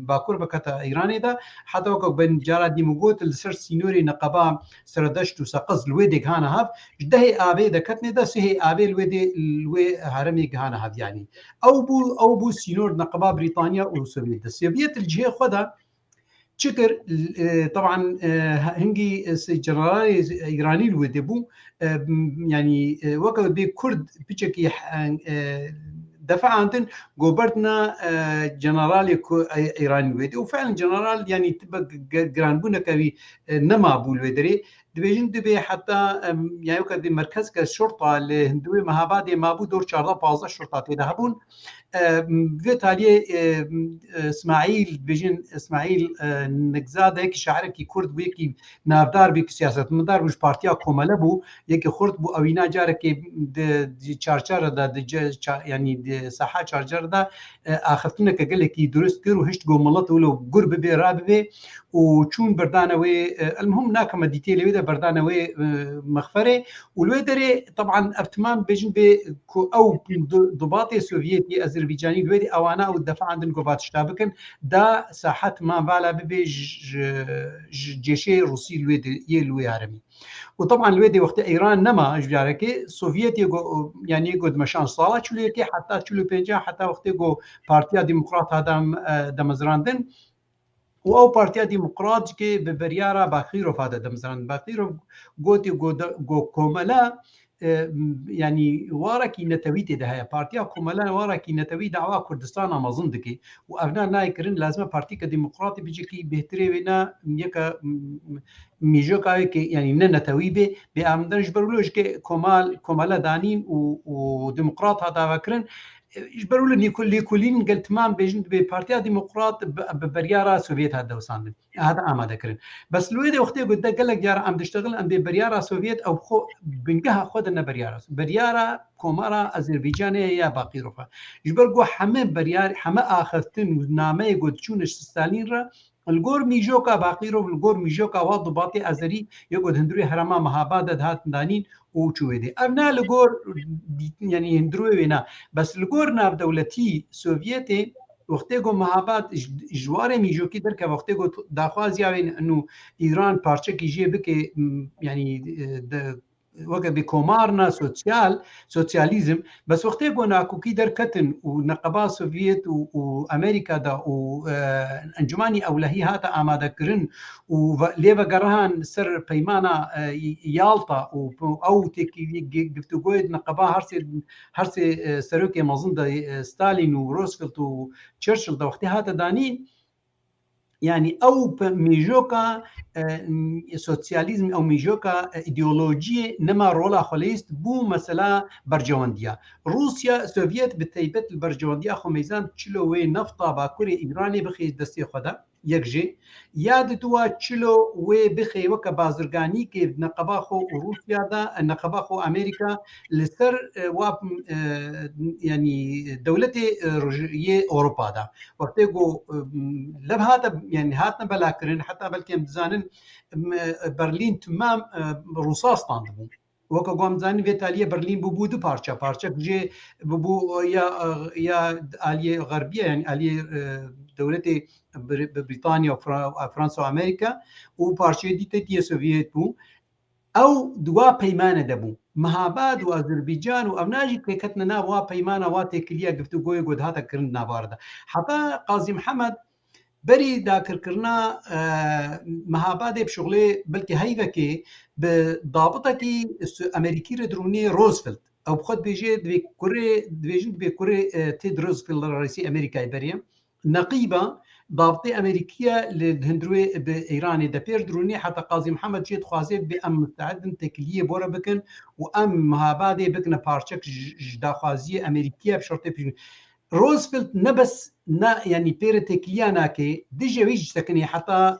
باکوور بکەتە ئەیرانێدا حتاوەکە بەنجارا دیموگوت لەسەر سینۆری نەقەبا سەردەشت و سەقز لێ دێکهانە هەف دەهێ ئاوێ دەکەتنێدا سهێ ئاوێ لێ هەرمێک هانە هەڤیانی ئەو بوو سینۆر نەقەبا بریتانیا و سۆڤیەت السوفيت الجهه خذها شكر طبعا هنجي جنرال ايراني الودبو يعني وقت بكرد بيشكي دفع عندن جوبرتنا جنرال ايراني ودي وفعلا جنرال يعني تبقى جرانبونا كبي نما بول ودري دبيجن دبي حتى يعني وقت مركز كشرطه الهندوي مهابادي ما بو دور 14 15 شرطه يذهبون فيتالي اسماعيل بيجن اسماعيل نقزاده هيك شاعر كي كرد ويكي نافدار بك سياسه مدار وش بارتيا كومالبو يكي خرد بو اوينا جاركي دي چارچار دا يعني دي صحه چارچار دا اخفتنا كقلكي درست كرو هشت جو ملط ولو قرب بي راببه وچون بردانه وي المهم ناكم ديتيل ودا بردانوي مخفرة والويدري طبعا ابتمام بيجن بي او ضباط سوفيتي أذربيجاني الويدي أوانا أو الدفاع عن القوات شتابكن دا ساحات ما بالا ببي جيشي روسي الويدي يلوي عربي وطبعا الويدي وقت ايران نما جاركي سوفيت يقو يعني يقعد مشان صالة شلوكي حتى شلو بينجا حتى وقت يقو بارتيا ديمقراط هذا دمزراندن او بارتيا ديمقراط كي ببريارا باخيرو هذا دمزراند باخيرو قوتي قو كوملا يعني واركي نتويتي ده بارتيا كوملا واركي نتوي دعوة كردستان مازندكي وابنا نايكرن لازم بارتي ديمقراطي بيجي بهتري بينا يكا ميجوكا يعني نتوي به بامدرج برولوج كي كومالا دانين وديمقراط هذا فكرن يجبروا لي كلين قلت تمام بيجند ببارتيا ديمقراط ببريارا سوفيت هذا وصلنا هذا ما ذكرن بس لو اذا وقتي قلت قال لك جارا عم تشتغل عند بريارا سوفيت او بنجها خدنا بريارا كومارا اذربيجانيه يا باقي رفا يجبروا حما بريار حما اخذتن نامه قلت شونش ستالين را الجور ميجوكا باقيرو الجور ميجوكا وضباطي ازري يقعد هندروي حرما مهاباد هات دانين وشويدي ابنا الجور يعني هندروي وينا بس الجور ناف دولتي سوفيتي وقتيگو مهاباد جوار ميجوكي درك وقتيگو داخوازي انه ايران بارچه كيجي بك يعني وقت بكومارنا سوسياليزم بس وقتي قلنا كوكي دركتن ونقبا سوفيت وامريكا دا وانجماني اولهي هذا اماده كرن وليفا قرهان سر بيمانا يالطا او تيكي قفتو قويد نقبا هرسي سروكي مظن ستالين وروزفلت وتشرشل دا وقتي هذا دانين يعني او ميجوكا سوسياليزم او ميجوكا ايديولوجيه نما رولا خليست بو مثلا برجوانديا روسيا سوفيت بتيبت البرجوانديا خو ميزان تشلو وي نفطه باكوري ايراني بخي دستي خدا يكجي ياد دوا تشلو وي بخي وك بازرغاني كي نقباخو روسيا دا نقباخو امريكا لسر واب يعني دولتي رجيه اوروبا دا وقتيغو لب هذا يعني هاتنا بلاكرين حتى بلكي مزانن برلين تمام رصاص طاندبو وكا قوم زاني فيتاليا برلين ببو دو بارچا جي ببو يا آلية غربية يعني آلية دولتي بريطانيا وفرنسا وامريكا وبارچه دي سوفيت بو او دوا بيمانه دبو مهاباد واذربيجان وامناجي كتنا نابوا بيمانه واتكليا قفتو قوي قد هذا كرن نابارده حتى قاضي محمد بري داكر كرنا مهاباد بشغله بلكي هيفكي بضابطتي امريكي ردروني روزفلت او بخد بيجي بكوري تيد روزفلت رئيسي امريكا بريا نقيبه ضابطي امريكيه للهندروي بايراني دبير دروني حتى قاضي محمد جيت خوازي بام مستعد تكليه بورا بكن وام مهابادي بكنا بارشك داخوازيه امريكيه بشرط روزفلت نبس نا يعني بير تكليانا كي ديجي ويج سكني حتى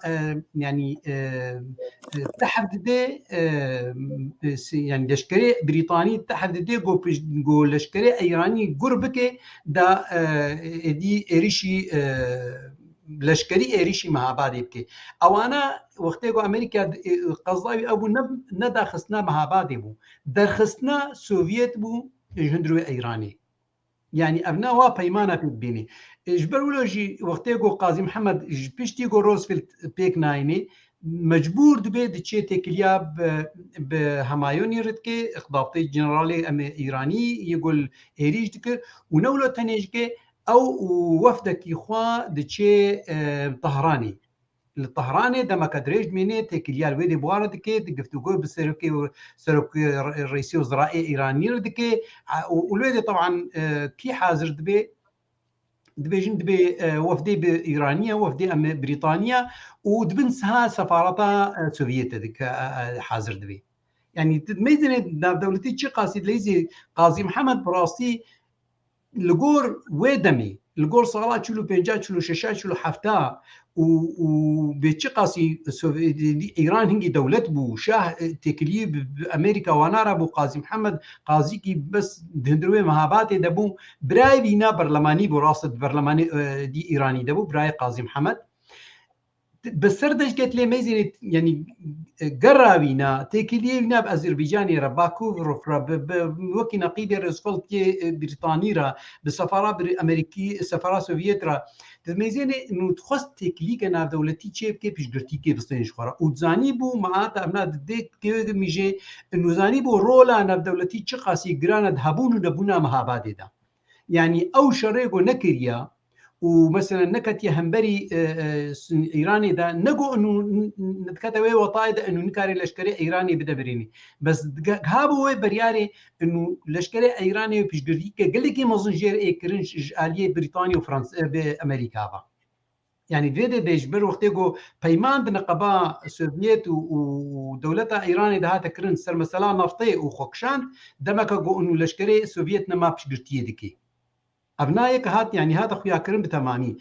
يعني تحدد يعني لشكري بريطاني تحدد جو لشكري ايراني قربك دا دي اريشي لشكري اريشي مهابادي بكي او انا وقتيغو امريكا قصدي ابو نداخسنا مهابادي بو درخسنا سوفيت بو هندروي ايراني يعني ابناء بيمانه بيني اجبرولوجي وقتيغو قاضي محمد بيشتيغو روزفلت بيك نايني مجبور دبي دشي تكليا بهمايوني ردكي اخضابطي جنرالي ايراني يقول اريج دك ونولو تنيجكي او وفدك يخوا دشي طهراني الطهراني دما كدريج ميني تكليا الويدي بوارد كي دقفتو قول بسركي الرئيسي وزراء ايراني ردكي والويدي طبعا كي حاضر دبي وفدي بايرانيه وفدي بريطانيا ودبنسها سفارتها سوفيت ديك حاضر دبي يعني تميزني دولتي تشي قاصد ليزي قاضي محمد براسي الجور ويدمي الجور صارت شلو بينجات شلو شاشات شلو حفتا وبيتشي قاسي ايران هنجي دولت بو شاه تكليه بامريكا ونارا بو قاضي محمد قاضي كي بس دهندروي مهاباتي دبو براي بينا برلماني براسة برلماني دي ايراني دبو براي قاضي محمد بەسەر دەشکێت لێ مەزیێت ینی گەڕاوینە تێکیلینا ئەزربیجانی رە باکو ڕفرە وەکی نەقیبی ڕێزفڵکی بریتانیرە بە سەفارا ئەمریکی سەفارا سۆڤێترە دەمەزیێنێ نوتخواست تێکلیکە ناودەوڵەتی چێ بکێ پیشگرتی کێ بستێنش خۆرە وزانی بوو مەعاتە ئەمنا دێت میژێ نوزانی بۆ ڕۆلا ناودەوڵەتی چ قاسی گرانە هەبوون و نەبوونا مەهابادێدا یعنی ئەو شەڕێگۆ نەکردە و مثلا نكت يهمبري ايراني دا نقو انه نتكتوي وطايد انه نكاري لشكري ايراني بدبريني بس هابو برياري انه لشكري ايراني بيشغريكا قال لك مازنجير اي كرنج اليه بريطانيا وفرنسا بامريكا با يعني فيدي ديجبر وقتيغو بيمان بنقبا سوفيت ودولتا ايراني ده هاتا كرن سر مثلا نفطي وخوكشان دمكا جو انه لشكري سوفيت نما بيشغرتي دكي ابنائك هات يعني هذا خويا كرم بتمامي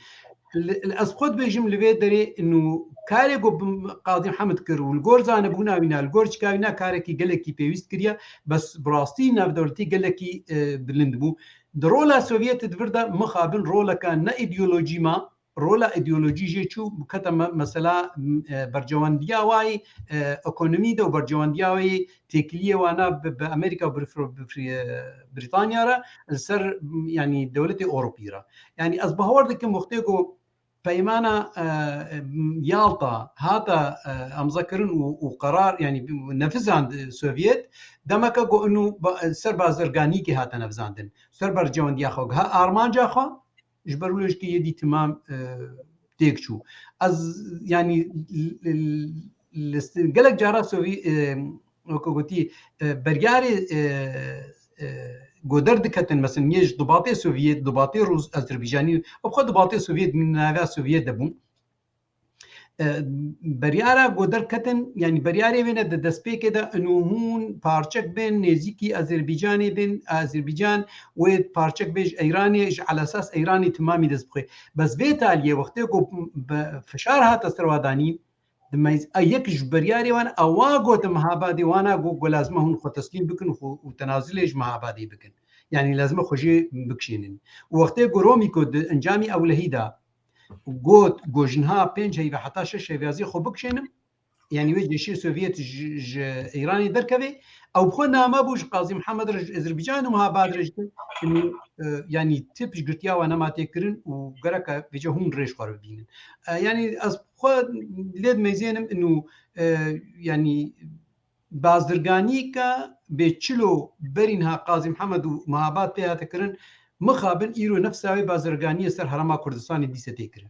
الاسقط بيجم لبيت دري انه كاريغو قاضي محمد كر والجورزان ابونا بينا الجورج كاينا كاركي قالكي بيويست كريا بس براستينا بدولتي قالكي بلندبو درولا سوفيت دفردا مخابن رولا كان نا ايديولوجي ما رولا ايديولوجي جيتشو كتم مثلا برجوانديا واي ايكونومي دو برجوانديا واي تكليه وانا بامريكا وبريطانيا را السر يعني دولتي اوروبيه يعني اصبح وردك مختيكو بيمانا يالطا هذا امذكرن وقرار يعني نفذ عند السوفيت دمكا جو انه سر بازرغانيكي هذا نفذاندن سر برجوانديا خو ها ارمانجا خو جبرولوش كي يدي تمام تيكشو از يعني قالك جارا سوي وكوتي برياري قدر دكتن مثلا يج ضباطي سوفيت ضباطي روس أذربيجاني وبخد ضباطي سوفيت من نافع سوفيت دبون بريارا قدر كتن يعني برياري بين الدسبي كده انه هون بارچك بين نزيكي أذربيجاني بين أذربيجان وبارچك بيج ايراني على اساس ايراني تمامي دسبخي بس بيتاليه وقتكو فشار هات استرواداني دميز ايك جبرياري وانا اواغو تمهابادي وانا جو لازم هون خو تسليم بكن وتنازلج مهابادي بكن يعني لازم خوجي بكشينن وقتكو رومي كود انجامي او لهيدا قوت جوجنها بينج هي حتى شش فيازي خو بكشينم يعني وجه شيء سوفيت ايراني دركبي او بخونا ما بوش قاضي محمد اذربيجان وما بعد رجل انه يعني تبش قرتيا وانا ما تكرن وقرك بيجهون ريش خرب بينن يعني خو ليد ميزينم انه يعني بازرگانيكا بتشلو برينها قاضي محمد وما بعد بها تكرن مخابن ايرو نفسها بازرگانيه سر حرما كردستان دي ستيكر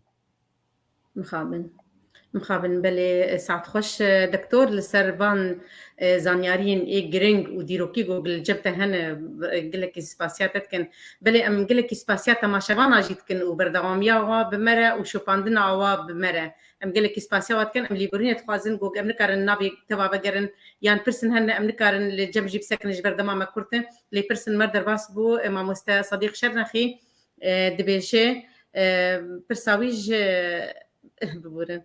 مخابن بلي ساعت خوش دكتور لسربان زانيارين اي جرينج وديروكي جوجل جبت هنا قلك سباسياتت كن بلي ام قلك سباسيات ما شبانا جيت كن وبردواميا وا بمره وشوباندنا وا بمره ام قلك سباسيات كن ام ليبرين تخازن جوج ام نكارن نابي تبا بقرن يعني برسن هنا ام نكارن لجب جيب سكن جبردما ما كرتن لي برسن مردر باسبو ما مستا صديق شرنخي دبيشه برساويج ببورن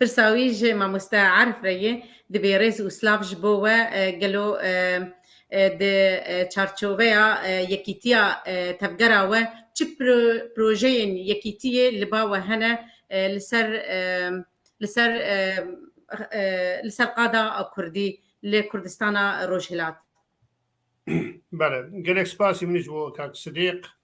برساويج ما مستعرف ريه دبيريز وسلاف جبوه قالوا د تشارچوفيا يكيتيا تفقراوه تشب بروجين يكيتيه لباوه هنا لسر قاده كردي لكردستان روجهلات بله قالك سباسي منيش بو كاك صديق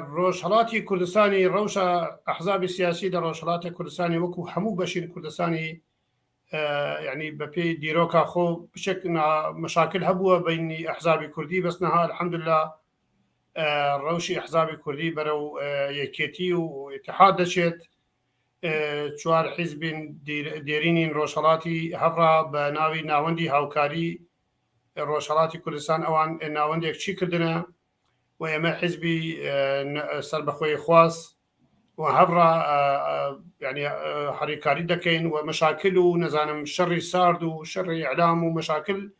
روشهلاتی کردستانی روشا احزاب سیاسی در روشهلات کردستانی وکو همو بشین کردستانی يعني بپی دیروکا خو بشكل مشاكل هبوه بين احزاب كردي بس نها الحمد لله روشي احزاب كردي برو يكيتي واتحاد دشت چوار حزب ديرين روشهلاتي هفرا بناوي ناوندي هاوكاري روشهلاتي كردستان اوان ناوندي چی کردنه ويما حزبي سربخوي خواص وهبرا يعني حريكاري دكين ومشاكل ونزانم شر سارد وشر اعلام ومشاكل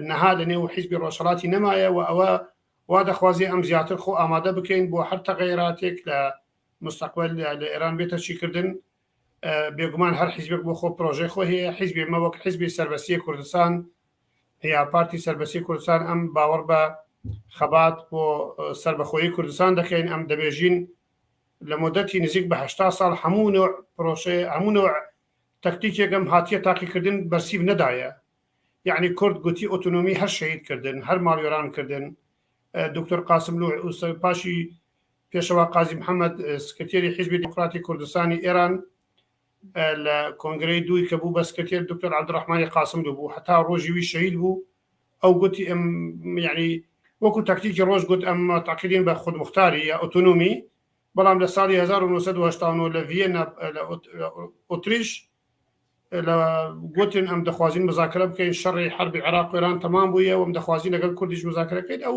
نهادني وحزبي روشهلاتي نمايا وهذا خوازي ام زياتر خو اماده بكين بو حتى تغيراتك لمستقبل لايران بيتا شي كردن بيغمان هر حزبك بو خو بروجي خو هي حزبي ما وك حزبي سربسيه كردستان هي بارتي سربسيه كردستان ام باور با خبات بۆ سربەخۆیی کوردستان دەکەین ئەم دەبێژین لمدتی نزیک بە 80 ساڵ هەموو نوع پرۆژێ هەموو نوع تەکتیکێکم هاتیە تاقیکردن بەرسیب نەدایە. یعنی کورد گوتی ئۆتۆنۆمی هەر شەهیدکردن، هەر ماڵوێرانکردن. دکتۆر قاسم پاشی پێشەوە قازی محەممەد سکرتێری حیزبی دیموکراتی کوردستانی ئێران لە کۆنگرەی دووی کە بوو بە سکرتێر دکتۆر عەبدوڕەحمانی قاسم بوو، هەتا ڕۆژیوی شەهید بوو. ئەو گوتی یعنی وەکو تاکتیکی ڕۆژ گوت ئەم تاقیدین بە خودمختاری یا ئۆتۆنۆمی، بەڵام لە ساڵی 1970 لە ڤیێنا لە ئۆتریش لە گوتن ئەم دەخوازین مذاکرە بکەین، شەڕی حربی عێراق و ئێران تەمام بوویە و ئەم دەخوازی لەگەڵ کوردیش مذاکرەکەیت، ئەو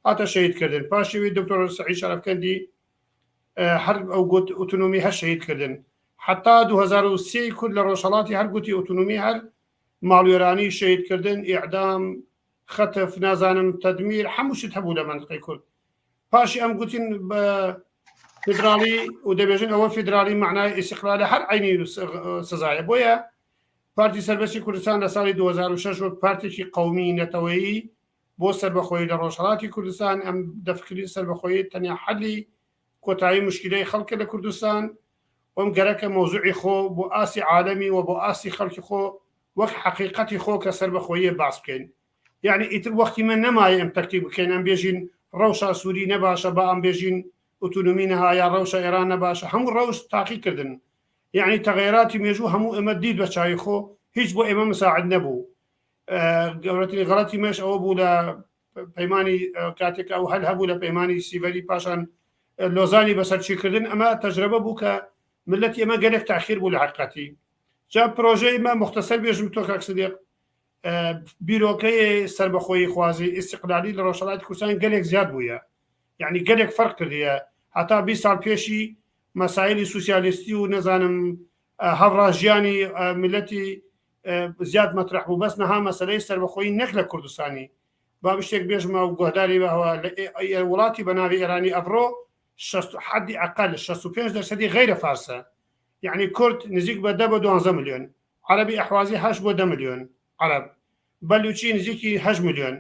هاتە شەهیدکردن. پاشیوی دکتۆر سەعید شەرەفکەندی هەر ئەو گوت ئۆتۆنۆمی هەر شەهیدکردن. حتا 2003 کورد لە ڕۆژهەڵاتی هەر گوتی ئۆتۆنۆمی هەر ماڵوێرانی شەهیدکردن، ئیعدام، خەتف، نازانم تەدمیر، هەموو شت هەبوو لە منطقەی کورد. پاشی ئەم گوتین بە فدرالی و دەبێژن ئەوە فدرالی معنای ئیستیقلال هەر عینی سزایە. بۆیە پارتی سەربەستی کوردستان لە ساڵی 2006 وەک پارتێکی قەومی نەتەوەیی بۆ سەربەخۆیی لە ڕۆژهەڵاتی کوردستان ئەم دەفکردی سەربەخۆیی تەنیا حەلی کۆتایی مشکلەی خەڵکە لە کوردستان وەم گەرەکە مۆزوعی خۆ بۆ ئاسی عالەمی و بۆ ئاسی خەڵکی خۆ وەک حقیقەتی خۆ کە سەربەخۆیی باس بکەین. یعنی ئیتر وەختی من نەمایە ئەم تەکتیک بکەین، ئەم بێژین ڕەوشە سووری نەباشە، بە ئەم بێژین ئۆتۆنۆمی نەهایە، ڕەوشە ئێران نەباشە، هەموو ڕەوش تاقیکردن. یعنی تەغییراتی مێژوو هەموو ئەمە دیت بە چاوی خۆ، هیچ بۆ ئێمە مساعد نەبوو. گەورەترین غەڵەتی مێش ئەوە بوو لە پەیمانی کاتێک ئەو هەل هەبوو لە پەیمانی سیڤەری پاشان لۆزانی بەسەرچیکردن، ئەمە تەجربە بوو کە ملەتی ئێمە گەلێک تاخیر بوو لە حقیقەتی. جا پرۆژەی مە مختصر بێژم تۆ کاک سدیق، بیرۆکەی سەربەخۆیی خوازی ئیستیقلالی لە ڕۆژهەڵاتی کوردستان گەلێک زیاد بوویە، یعنی گەلێک فەرق کردیە. هەتا 20 ساڵ پێشی مەسایلی سوسیالیستی و نەزانم هەڤڕاژیانی ملەتی زیاد مەطرح بوو، بەس نەها مەسەلەی سەربەخۆیی نەک لە کوردستانی. با شتێک بێژمە و گۆداری بەەوە لە وڵاتی بەناوی ئێرانی ئەڤڕۆ حدی ئەقل 65% غیرە فارسە، یعنی کورد نزیک بە 10 بۆ 12 ملیۆن، عەرەبی ئەحوازی 8 بۆ 10 ملیۆن عەرەب، بەلوچی نزیکی 8 ملیۆن،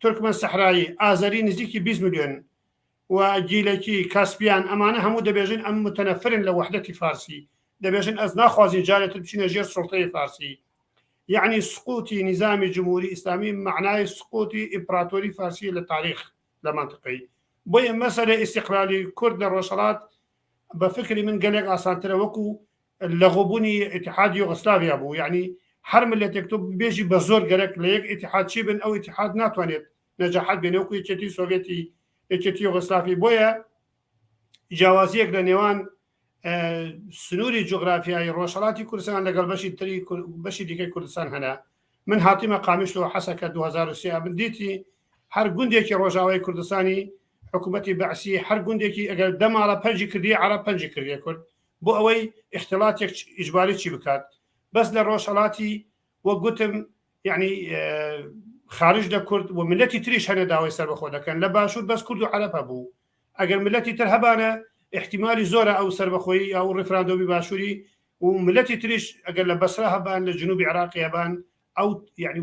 تورکمەن سەحرایی، ئازەری نزیکی 20 ملیۆن و گیلەکی کاسپیان، ئەمانە هەموو دەبێژن ئەم متەنەفرن لە وحدەتی فارسی، دەبێژن ئەس ناخوازین جارێتر بچینە ژێر سوڵتەی فارسی. یعنی سقوطی نظامی جمهوری ئیسلامی معنای سقوطی ئیمپراتۆری فارسی لە تاریخ لە منطقەی. بۆیە مەسەلە ئیستیقلالی کورد لە ڕۆژهەڵات بە فکری من گەلێک ئاسانترە، وەکو لەغوبوونی ئیتحاد یوغۆسلاڤیا بوو. یعنی هەر ملەتێک تۆ بێژی بە زۆر گەرەک لە یەک ئیتحاد چی بن، ئەو ئیتحاد ناتوانێت نەجاحەت بێنێ وەکو یەکێتی سۆڤێتی یەکێتی یوغۆسلاڤی. بۆیە جیاوازیەک لە نێوان سنووری جوغرافیایی ڕۆژهەڵاتی کوردستان لەگەڵ بەشی دیکەی کوردستان هەنا. من هاتیمە قامیشتەوە حەسەکە 2003 من دیتی هەر گوندێکی ڕۆژاوای کوردستانی حکوومەتی بەعسی هەر گوندێکی ئەگەر دەماڵە پەنجی کردی عەرەب پەنجی کردی کورد، بۆ ئەوەی اختیڵاتێک ئیجباری چی بکات. بەس لە ڕۆژهەڵاتی وە گوتم یعنی خارج لە کورد و ملەتی تریش هەنە داوای سەربەخۆ دەکەن لە باشوور، بەس کورد و عەرەب هەبوو. ئەگەر ملەتی تر هەبانە احتیمالی زۆرە ئەو سەربەخۆیی ئەو ڕفراندۆمی باشووری و ملەتی تریش ئەگەر لە بەسرا هەبان لە جنوبی عێراقی هەبان، ئەو یعنی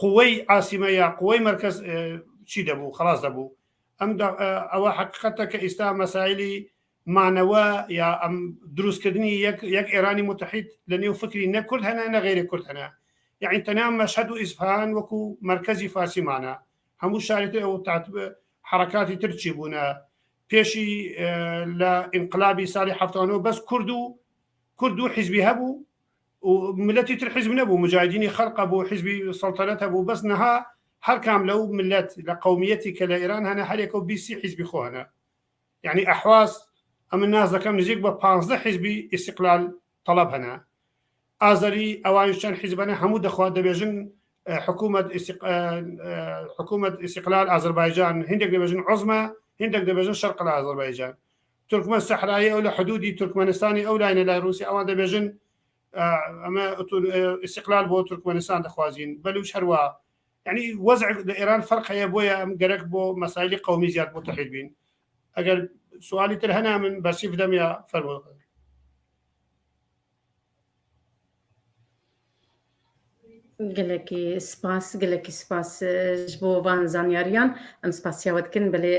قوەی عاسیمە یا قوەی مەرکەز چی دەبوو، خلاص دەبوو. ئەم ئەوە حقیقەتە کە ئێستا مەسایلی مانەوە یا ئەم دروستکردنی یەک ئێرانی متحید لە نێو فکری نە کورد هەنا نە غیری کورد هەنا. یعنی تەنیا مەشهەد و ئیسفهان وەکو مرکزی فارسیمانە، هەموو شارێتی ئەو حرکاتی تر چی بوونە پێشی لە ئینقلابی ساڵی 79 بەس کورد و حیزبی هەبوو و ملەتی تر حیزب نەبوو، مجاهدینی خەڵقە بوو، حیزبی سەڵتەنەت هەبوو، بەس نەها هەر کام لەو ملەت لە قەومیەتی کە لە ئێران هەنا هەرێکە و 20 حیزبی خۆ هەنا. یعنی ئەحواز ئەمە ناز دەکەم نزیک بە 15 حیزبی ئیستیقلال تەڵەب هەنا. ئازەری ئەوان چەند حیزبەنە هەموو دەخوات دەبێژن حکوومەت ئیستیقلال ئازەربایجان، هندێک دەبێژن عوزمە، هندێک دەبێژن شەرق لە ئازەربایجان، تورکمەن سەحرایی ئەو لە حدودی تورکمەنستانی ئەو لاینە لای رووسی ئەوان دەبێژن ئەمە ئیستیقلال بۆ تورکمەنستان دەخوازین، بەلوچ هەروە. یعنی وەزع لە ئێران فەرق هەیە، بۆیە ئەم گەرەک بۆ مەسایلی قەومی زیاد متحید بین. ئەگەر سوالی تر هەنا من بەرسی بدەم یا فەرموو. قالك سباس جبو فان زانياريان ام سباسيا ودكن بلي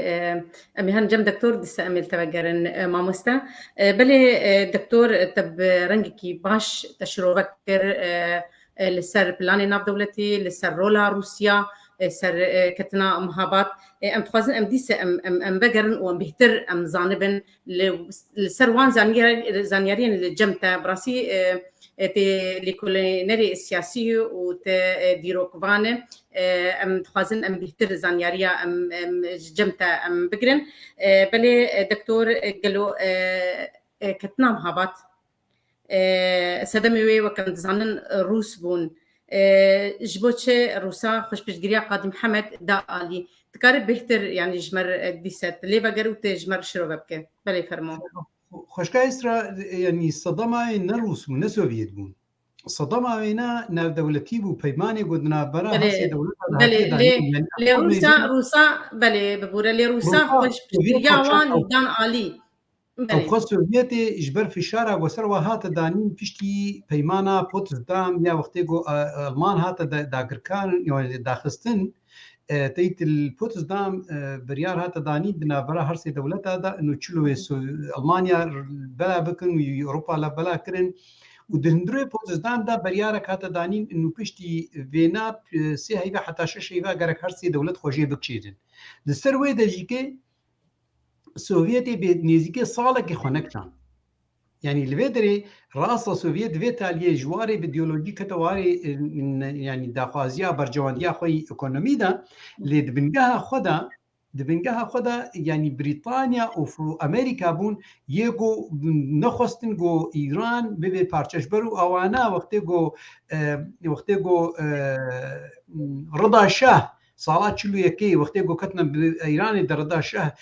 امي هان جم دكتور دس امي تبقرن ماموستا بلي دكتور تب رنجكي باش تشرو فكر لسر بلاني ناف دولتي لسر رولا روسيا سر كتنا مهابات ام تخازن ام ديس ام بقرن وام بيهتر ام زانبن لسر وان زانياريان اللي جمتا براسي تي لكولينري السياسي وتديروكفانه ام تخازن ام بيهتر زانياريا ام جمتا ام بقرن بلي دكتور قالوا كتنا مهابات سدمي وكان زانن روس بون جبوتشي روسا خوش بشجريا قادم محمد دا علي تقارب بهتر يعني جمر ديسات لي بقرو تجمر شروبك بلي فرمو خوشكا إسرا يعني صدمة نروس من السوفيت بون صدمة وينا ناف دولتي بو بيماني قدنا برا هسي دولتها بلي لي روسا بلي ببورا لي روسا خوش بشجريا وان دان علي او خو سوفيتي جبر في الشارع وسر وهات دانين بشتي بيمانا بوتسدام يا وقتي جو المان هات داغركان يعني داخستن تيت البوتسدام بريار هات دانين دنا برا هرسي دولتها دا انه تشلو المانيا بلا بكن واوروبا لا بلا كرن ودندري بوتسدام دا بريارك هات دانين انه بشتي فينا سي هيبه حتى شش هيبه غرك هرسي دولت خوجي بكشيدن السروي دجيكي سوفيتي بنيزيكي صالك خنكتان يعني الفيدري راس سوفيت فيتالي جواري بديولوجي كتواري يعني داخوازيا برجوانديا خوي ايكونومي دا اللي دبنجاها خدا يعني بريطانيا وفرو امريكا بون يجو نخستن جو ايران ببي بارتشش برو اوانا وقتي جو رضا شاه صالات شلو يكي وقتي جو كتنا بايران دردا شه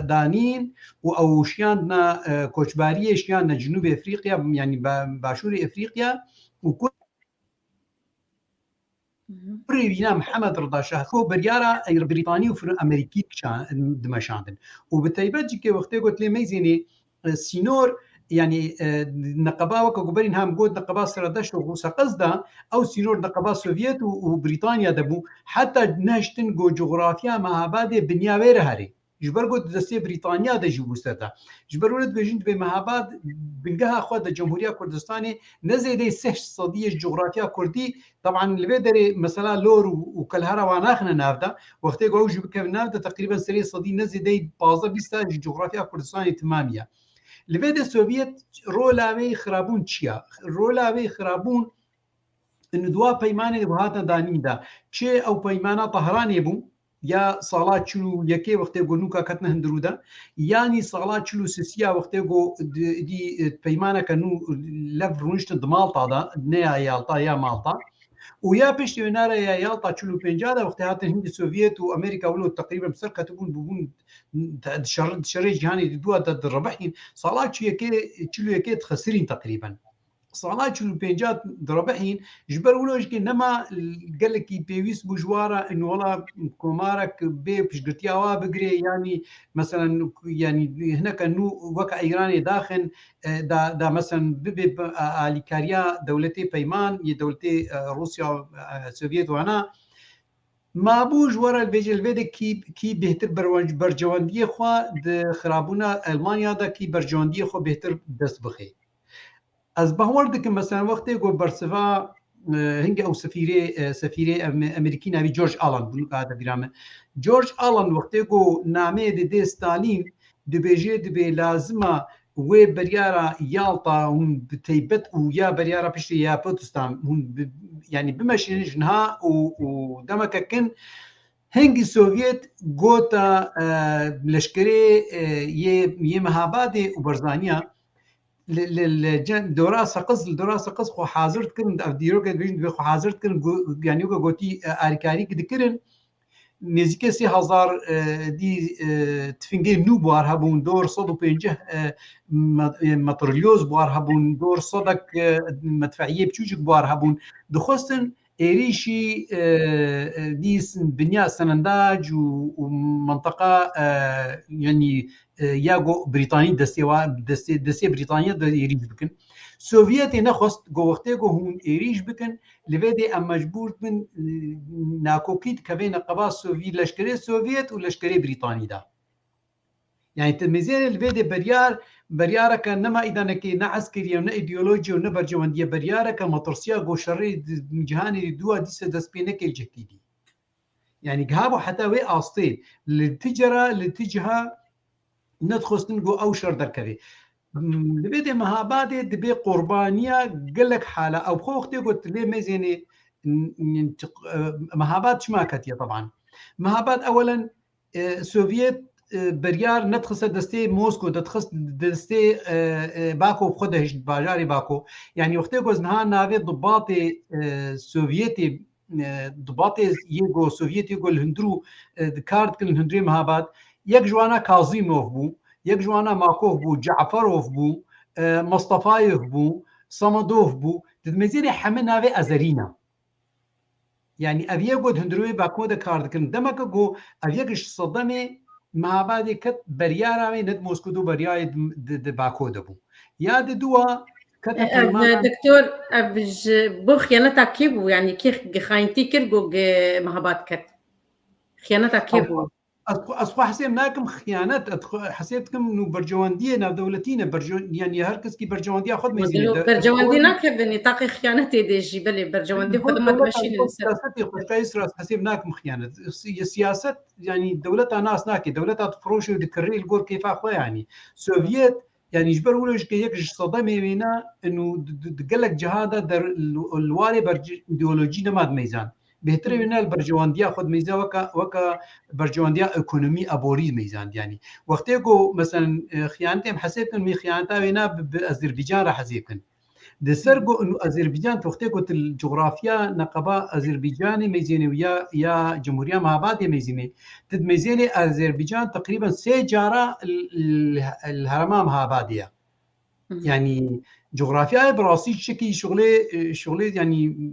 دانين او شياننا كوچباريه شياننا جنوب افريقيا يعني باشور افريقيا وكل برينا محمد رضا شاه كو بريارا بريطاني وفر امريكي دمشاندن وبالتيبات جي وقتي قلت لي ميزيني سينور يعني نقبا وكغبرين هم قد نقبا سردش وروسا قصدا او سينور نقبا سوفيت وبريطانيا دبو حتى ناشتن جو جغرافيا مع بعد بنيا وير هاري جبر قد دستي بريطانيا د جيبو سدا جبر ولد بجند بمهاباد بنجها خود جمهوريه كردستاني نزيد 6 صديه جغرافيا كردي طبعا الفيدري مثلا لور وكلهرا واناخنا نافدا وقت جو جبك نافدا تقريبا سري صدي نزيد 15 20 جغرافيا كردستاني تماميه الفيد السوفيت رولاوي خرابون تشيا رولاوي خرابون انه دوا بيمانه بهذا دانين دا تشي او بيمانه طهراني بو يا صالات شلو يكي وقت يقول نوكا كتنا هندرودا يعني صالات شلو سيسيا وقت يقول دي بيمانه كانوا لفرونشت دمالطا دا نيا يالطا يا مالطا ويا بيش ينارا يا يالطا شلو بنجادا وقت هات الهند السوفيت وامريكا ولو تقريبا بسرقه تكون ببون شري جهاني دوا ضد الربحين صالات شلو يكي تخسرين تقريبا صالات شلو بنجات دربحين جبر ولوج نما قال لك بيويس بجواره انه والله كومارك بيش قرتياوا بقري يعني مثلا يعني هناك انه وقع ايراني داخل دا مثلا ببي اليكاريا دولتي بيمان يا دولتي روسيا السوفيت وانا ما بوج ورا الفيديو كي بهتر برجوانديه خو د خرابونا المانيا دا كي برجوانديه خو بهتر دست بخي از باور دکم مثلا وقتی گو برسوا هنگ او سفیری امریکی ناوی جورج آلان بلو قاعده بیرامه جورج آلان وقتی گو نامه دی ستالین دبیجه دبی لازمه و بریارا یالطا هم بتیبت و یا بریارا پشتی یا پوتستان هم يعني بمشي جنها ودمك كن هنگ سوفيت قوتا لشكري يمهابادي وبرزانيا دراسه قص خو حاضرت كن ديروك بيجن خو حاضرت كن يعني قوتي اركاري كدكرن نزيك 3000 دي تفنجي نو بوار هبون دور صدو بينجه ماتريوز بوار هبون دور صدك مدفعيه بتوجك بوار هبون دخستن إيريشي ديس بنياء سننداج ومنطقة يعني ياغو بريطاني دستي بريطانيا دا يريد بكن سوفيتي نخست جو وقتی گو هون ایریش بکن لویدی ام مجبور من ناکوکیت کبین قبا سوفیت لشکری سوفیت و لشکری بریتانی دا يعني تميزين الفيدي بريارة كان نما إذا نكي نا عسكرية ونا إيديولوجيا ونا برجواندية بريارة كان مطرسيا جو شري جهاني دوا ديسة دسبينك الجكيدي يعني جهابو حتى وي أصطين للتجرة ندخل نجو أو شر دركبي الفيدي مهابادي دبي قربانية قلك حالة أو بخوختي قلت ليه ميزيني مهابات شماكتية طبعا مهابات أولا سوفيت بريار ندخل دستي موسكو دخل دستي باكو بخدهش باجاري باكو يعني وقت يجوز نها نافي ضباطي سوفيتي ضباطي يجو سوفيتي يجو الهندرو كارد كل الهندري مهابات يك جوانا كاظيموف بو يك جوانا ماكوف بو جعفروف بو مصطفايف بو صمدوف بو تدمزيري حمل نافي أزرينا يعني أبيجو هندروي باكو ده كارد كل دمك جو أبيجش صدمي ما بعد كت بريارة من ند موسكو دو برياي باكو دبو ياد دوا كت دكتور أبج بو خيانة كيبو يعني كيف خاينتي كرجو مهابات كت خيانة كيبو أصبح حسيبناكم خيانات حسيبتكم إنه برجواندية نا دولتينا يعني هركس كي برجواندية خد ميزين برجواندينا كيف نطاق خيانتي دي جبل برجواندية خد ما تمشي سياستي خوش راس حسيبناكم خيانة السياسة يعني دولتها ناس ناكي دولتها تفروش ودكري الجور كيف أخوة يعني سوفيت يعني يجبر ولا يكش صدمة بينا إنه دقلك جهاده الوالي إيديولوجينا ما ميزان بهتر من البرجواندية خد ميزان وكا برجواندية إقتصادي أبوري ميزان يعني وقتی کو مثلا خیانتهم حسيبكن مي خيانتا بينا بأذربيجان راح حسيبكن دسرقو إنه أذربيجان وقتی کو الجغرافيا نقبا أذربيجاني ميزيني ويا يا جمهورية مهابادي ميزيني تدميزيني أذربيجان تقريبا 3 جارة الهرمام مهابادية يعني جغرافيا براسي شكي شغلي يعني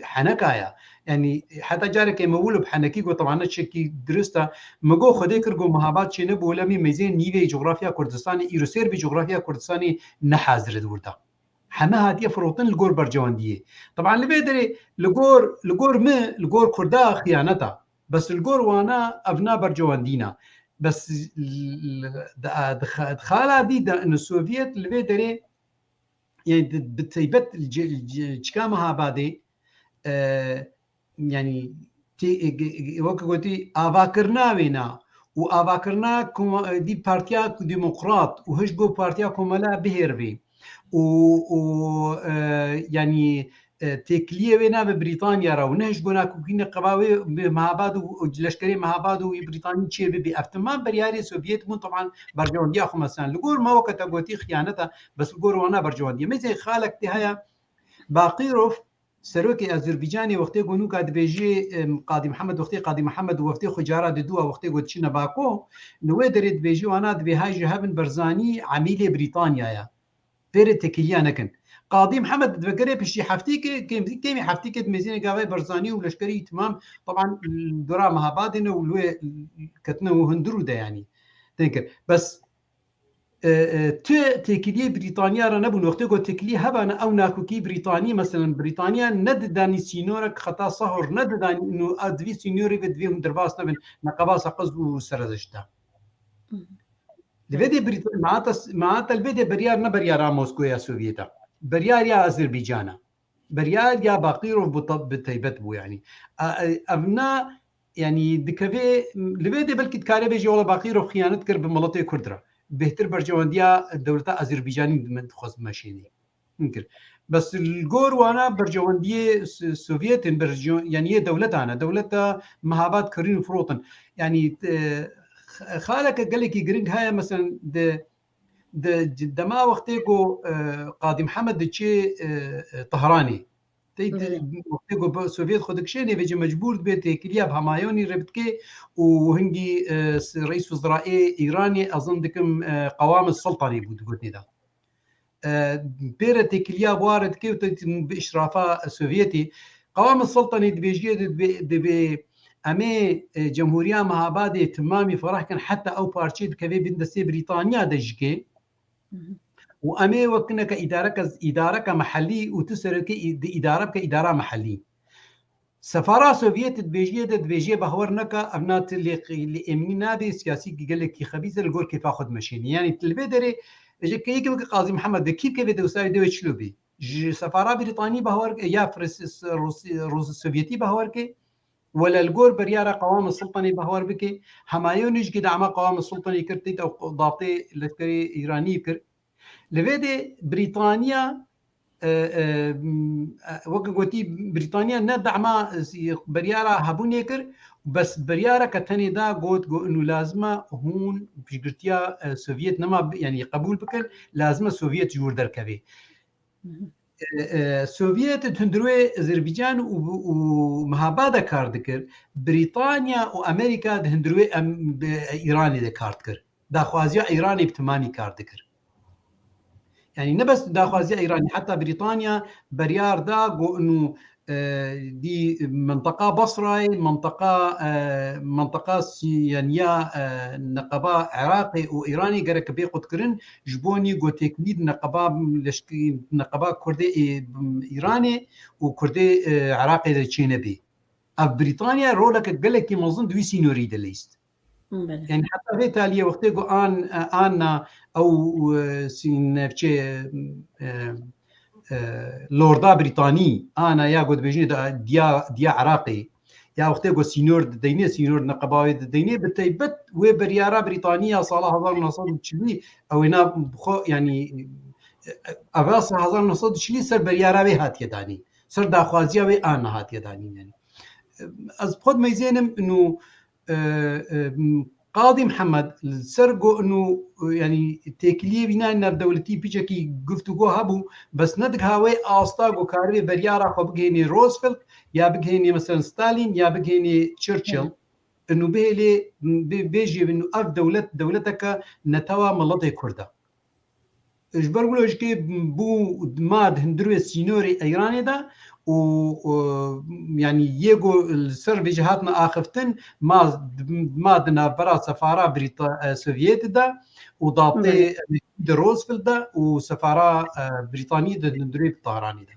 حنكايا يعني حتى جارك يمول بحنكي وطبعا شكي درسته مجو خديكر جو مهابات شنو بولمي ميزين نيفي جغرافيا كردستاني يروسير بجغرافيا كردستاني نحازر دورتا حما هاتيه فروتن الجور برجوانديه طبعا اللي بيدري الجور كردا خيانته بس الجور وانا ابناء برجواندينا بس دخاله دي ده ان السوفيت اللي بيدري يعني بتيبت الجكامها بادي يعني وقت قلتي آواكرنا وينا وآواكرنا دي بارتيا ديمقراط وهجبو بارتيا كمالا بهيربي يعني تكليه وينا ببريطانيا راو نهجبونا كوكين قباوي مهاباد ولشكري مهاباد وبريطاني تشير بافتمام برياري سوفيت مون طبعا برجوانديا خو مثلا لقور ما وقت قلتي خيانتها بس لقور وانا برجوانديا مثل خالك تهايا باقيروف سروكي أذربيجاني وقتي قنو قاد بيجي قاضي محمد وقتي قاضي محمد وقتي خجارة دوا وقتي قد شنا باكو نوي دريد بيجي وانا بهاي جهابن برزاني عميلي بريطانيا يا بيرت تكيا نكن قاضي محمد تفكري بشي حفتيك كيمي حفتيك دميزين قاوي برزاني ولشكري تمام طبعا الدرا مهابادنا ولوي كتنا وهندرو ده يعني تنكر بس تكليه بريطانيا را نبون وقتی کو تکلیه هبنا او ناکوکی بريطاني مثلا بريطانيا ندداني سينورك خطا صهر ندداني انه ادوي سينوري بدويهم درباس نبن نقباس قصد وسرزشتا لفيدي بريطانيا معناتها الفيدي بريار نبريار موسكو يا سوفيتا بريار يا أذربيجان بريار يا باقيروف بتيبت بو يعني ابناء يعني دكافي لفيدي بلكي تكاري بيجي ولا باقيروف خيانت كر بملطي كردرا بهتر برجوانديا الدولة أذربيجاني من خص ماشيني ممكن بس الجور وانا برجواندية سوفيت يعني دولتنا دولة مهابات كرين فروتن يعني خالك قال لك يجرين هاي مثلا دما وقتيكو قاضي محمد دشي طهراني وقتيكو سوفيت خدك شيء بيجي مجبور بيت كليا بهمايوني ربتكي وهنجي رئيس وزراء ايراني اظن دكم قوام السلطني بتقولني ده بيرت كليا وارد كي باشرافه سوفيتي قوام السلطني بيجي امي جمهوريه مهابادي تمامي فرح كان حتى او بارتشيد كبي بندسي بريطانيا دجكي وأمي وكنك إدارة محلي وتسرك إدارة كإدارة محلي سفارة سوفيت دبيجية بهورنك أبنات اللي إمنا دي سياسي قال لك خبيث الجور كيف أخذ ماشين يعني تلبدري إذا كيك قاضي محمد كيف كيف دوساوي دوت شلوبي سفارة بريطاني بهور يا فرس روس السوفيتي بهورك ولا الجور بريارة قوام السلطني بهور بك همايونيش قد عما قوام السلطني كرتيت أو ضابطي لشكري إيراني كر لبدي بريطانيا وقتی بریتانیا ندعما بریارا هبونی کر بس بریارا کتنی دا گوت گو انو لازمه هون بشگرتیا سوویت نما يعني قبول بکن لازمه سوویت جور درکوی سوویت تندروی آذربایجان و مهابادا کار دکر بریتانیا و امریکا تندروی ایرانی دا کار دکر داخوازیا ایرانی بتمانی کار دکر يعني نبس داخوازي إيراني حتى بريطانيا بريار دا قو إنه دي منطقة بصرة منطقة سيانيا نقبة عراقي وإيراني قرق بيقود كرن جبوني قو تكليد نقبة كردي إيراني وكردي عراقي دا تشينبي بريطانيا رولك قلك مظن دوي سينوري دليست يعني حتى في تالية وقت يقول أنا أو سينفشي لوردا بريطاني أنا يا قد بيجي ديا عراقي يا وقت يقول سينور ديني سينور نقباوي ديني بتيبت وبريارة بريطانية صالة 1940 أو هنا بخو يعني أباس 1940 سر بريارة بهات يداني سر داخوازية وأنا هات يداني يعني از خود ميزينم إنه قاضي محمد سرقو انه يعني تكليه بناء دولتي بيجكي قفتو هبو بس ندق هاوي استاغو كاري بريارا خو بغيني روزفلت يا بغيني مثلا ستالين يا بغيني تشرشل انه بيلي بيجي انه اف دولتك نتوا ملطي كردا اجبر ولا اجكي بو ماد هندروي سينوري ايراني دا و يعني يجو السر بجهاتنا آخفتن ما دنا برا سفارة سوفيت دا وضابطي روزفلت دا وسفارة بريطانية دا ندري بطهراني دا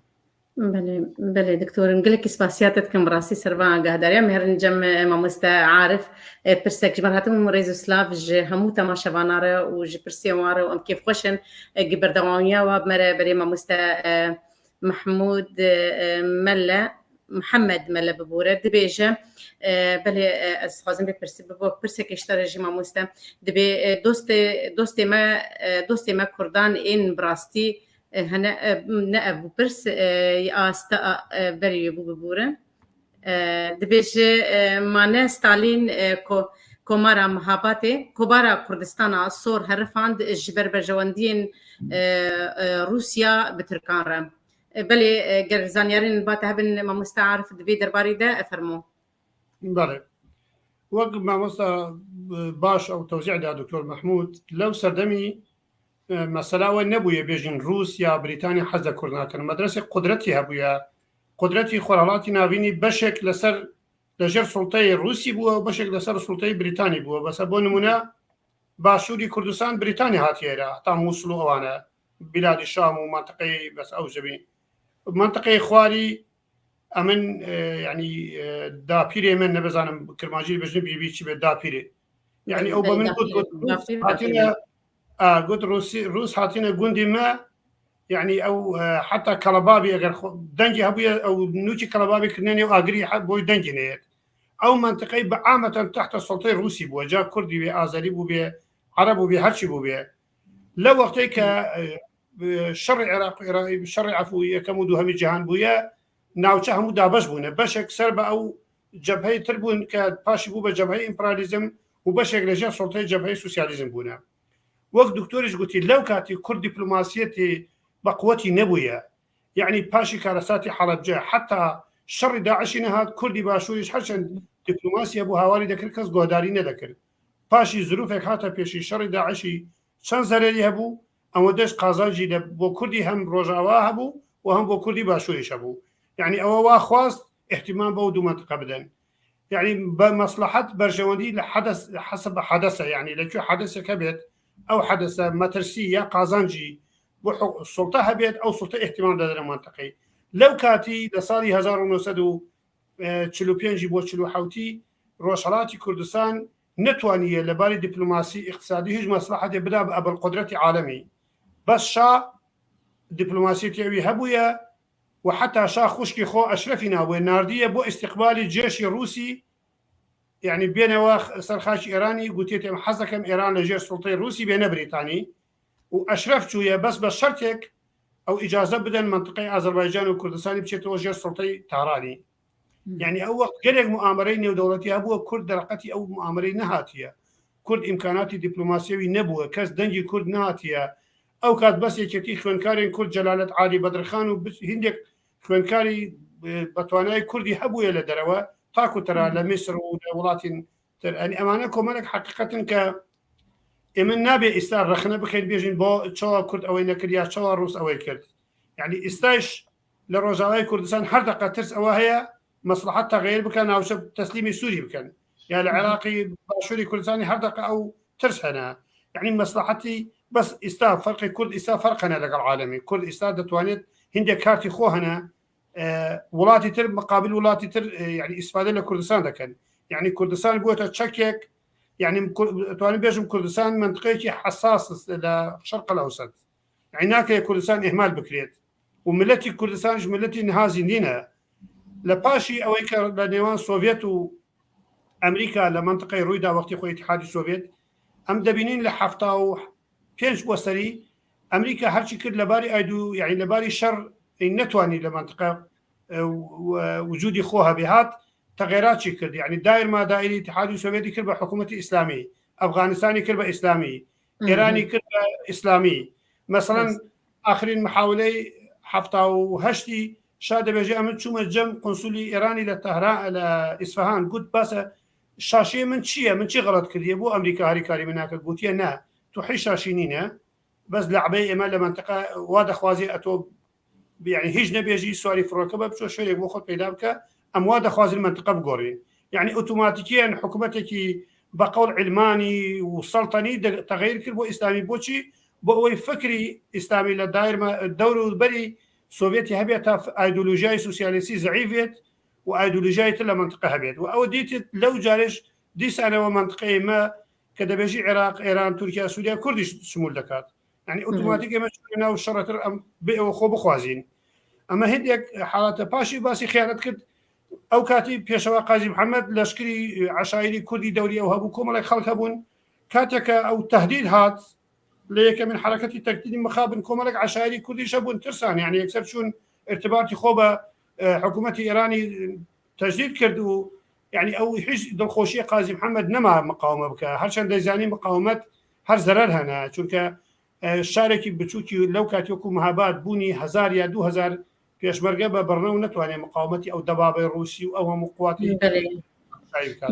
بله دكتور نقولك سباسياتك كم راسي سربا قهداريا مهرن جم مامستا عارف برسك جمراتهم ريزوسلاف ج همو تماشا بانارا وج برسيوارا وام كيف خوشن قبردوانيا وبمرا بري مامستا محمود محمد ملا ببورة دبيجة بله از خازم بپرسی بپرسی که اشتر جیما موسته دبی دوستی ما کردان این براستی هنه نه بپرس یا استا بری ببورة دبیجه مانه ستالین کومارا محاباته کوبارا کردستان آسور هرفاند جبر برجواندین روسیا بترکان رم بله گرزانیارین باته هبن ما مستعارف دبی درباری ده افرمو بله وقت ما مستا باش او توزيع ده دكتور محمود لو سردمي مسألة ونبوية بيجن روسيا بريطانيا حزة كرنا كان مدرسة قدرتي هبويا قدرتي خرالاتي نابيني بشك لسر لجر سلطي روسي بوا وبشك لسر سلطي بريطاني بوا بس ابو نمونا باشوري كردستان بريطانيا هاتيرا حتى وصلوا اوانا بلاد الشام ومنطقة بس اوجبي منطقة خواري امن يعني دابيري من نبزانم كرماجي بجنب بيجي شي دابيري يعني او بمن قلت هاتينا قلت روس هاتينا جندي ما يعني او حتى كلبابي اگر دنجي هبويا او نوتي كلبابي كنني واغري بوي دنجي نيت او منطقه عامه تحت السلطه الروسي بوجا كردي وازري بو عرب وبهرشي بو لو وقتك شرع عراقي شرع عفويه كمدو هم جهان بويا ناوچه همو دابش بونه بشك سرب او جبهه تربون كباشي بو بجبهه امبراليزم وبشك لجا سلطه جبهه سوسياليزم بونه وقت دكتورش قلت لو كاتي كرد دبلوماسيتي بقوتي نبويا يعني باشي كارساتي حلب جاء حتى شر داعش نهاد كردي باشويش حشن دبلوماسيا بو هواري دكر كس قوداري ندكر باشي ظروفك حتى بيشي شر داعشي شان زريري هبو اما دش قازانجي بو كردي هم روجاوا هبو وهم بو كردي باشويش هبو يعني او خواست اهتمام بودو منطقه بدن يعني بمصلحه برجواندي لحدث حسب حدثه يعني لكو حدث كبت او حدث مترسيه قازانجي بۆ سڵتە هەبێت ئەو سڵتە احتیمال دەدەنە منتەقەی لەو کاتی لە ساڵی 1945 بۆ 47 ڕۆژهەڵاتی کوردستان نتوانیە لەباری دیپلۆماسی اقتصادی هیچ مەسلحەتێ بدا بە ئەبەڵقدرەتی عالەمی بەس شا دیپلۆماسی تێوی هەبووە و حتا شا خوشکی خۆ ئەشرەفی ناوێ نردیە بۆ ئیستیقبالی جێشی رووسی یعنی بێنەوە سەرخاشی ئێرانی گوتێت ئەم حەز دەکەم ئێران لە ژێر سڵتەی رووسی بێنە بریتانی و ئەشرەف چوویە بەس بە شەرتێک ئەو ئیجازە بدەن منطقەی ئازەربایجان و کوردستانی بچێتەوە ژێر سڵتەی تارانی یعنی ئەو وەخت گەلێک معامەرەی نێودەوڵەتی هەبووە کورد دەرەقەتی ئەو معامەرەی نەهاتیە کورد ئیمکاناتی دیپلۆماسیەوی نەبووە کەس دەنگی کورد نهاتیە ئەو کات بەس یەکێتی خوێنکارێن کورد جەلالەت عالی بەدرخان و هندێک خوێنکاری بەتوانای کوردی هەبووە لە دەرەوە تاکو تەرا لە میسر و لە وڵاتین تر ئەنی ئەمانە کۆمەڵێک حقیقەتن کە ئێمە نابێ ئێستا ڕەخنە بکەین بێژین بۆ چاوە کورد ئەوەی نەکرد یا چاوە ڕووس ئەوەی کرد یعنی ئێستاش لە ڕۆژاوای کوردستان هەر دەقە ترس ئەوە هەیە مەسلحەت تەغیر بکەن ناوچە تەسلیمی سووری بکەن یا لە عێراقی باشووری کوردستانی هەر دەقە ئەو ترس هەنا یعنی مەسلحەتی بەس ئێستا فەرقی کورد ئێستا فەرقەنە لەگەڵ عالەمی کورد ئێستا دەتوانێت هندێک کارتی خۆ هەنا وڵاتی تر مقابل وڵاتی تر یعنی ئیسفادە لە کوردستان دەکەن یعنی کوردستان بووەتە چەکێک یعنی توانێت بێژم کوردستان منطقەیەکی حساس لە شەرق الأوسط یعنی ناکرێت کوردستان ئێهمال بکرێت و ملەتی کوردستانش ملەتی نهازی نینە لە پاشی ئەوەی کە لە نێوان سۆڤێت و ئەمریکا لە منطقەی ڕوویدا وەختی خۆی اتحادی سۆڤێت ئەم دەبینین لە 75 بۆ سەری ئەمریکا هەرچی کرد لەباری ئایدو یعنی لەباری شەڕ نەتوانی لە منطقە وجودی خۆ هەبێهات تغیراتی کرد یعنی دایرما دایری اتحادی سۆڤێتی کرد بە حکوومەتی ئیسلامی ئەفغانستانی کرد بە ئیسلامی ئێرانی کرد بە ئیسلامی مثلا آخرین محاولەی 78 شا دەبێژێ ئەمە چوومە جەم قۆنسولی ئێرانی لە تەهران لە ئیسفەهان گوت باسە شاشەی من چییە من چی غەڵەت کردیە بۆ ئەمریکا هەریکاری من ناکە گوتیە نا توحی شاشی نینە بەس لە عبەی ئێمە لە منطقە وا دەخوازی ئەتۆ يعني هیچ نەبێژی سواری فڕۆکە بە بچۆ شوێنێک بۆ خۆت پیدا بکە ئەم وا دەخوازن منطقە بگۆڕین يعني ئۆتۆماتیکیان حکوومەتێکی بەقەول علمانی و سەڵتەنی تەغیر کرد بۆ ئیسلامی بۆچی بۆ ئەوەی فکری ئیسلامی لە دایرمە دەور و بەری سۆڤێتی هەبێت تا ئایدۆلۆژیای سوسیالیستی زەعیفێت و ئایدۆلۆژیای تر لە منطقە هەبێت و ئەوە دیتت لەو جارش دیسانەوە منطقەی مە کە دەبێژی عێراق ئێران تورکیا سووریا کوردیش شمول دەکات يعني ئۆتۆماتیک ئێمە ناو شەڕەتر ئەم بێ ئەوە خۆ بخوازین ئەمە هندێک حاڵاتە پاشی باسی خیانەت کرد ئەو کاتی پێشەوە قازی محەممەد لەشکری عشایری کوردی دەوری ئەو هەبوو کۆمەڵی خەڵک هەبوون کاتێکە ئەو تهدید هات لە یەکە من حرەکەتی تەکتیلی مخابن کۆمەڵک عشایری کوردیش هەبوون ترسان يعني یەکسەر چوون ارتباطی خۆ بە حکوومەتی ئێرانی تەجدید کرد و يعني ئەو هیچ دڵخۆشیە قازی محەممەد نەما مقاومە بکە هەرچەند دەیزانی مقاومەت هەر زەرەر هەنا چونکە شارێکی بچووکی لەو کاتێکو مهاباد بوونی 1000 یا 2000 پێشمەرگە بە بەڕنە و نتوانێت مقاومەتی ئەو دەبابەی ڕووسی و ئەو هەموو قواتی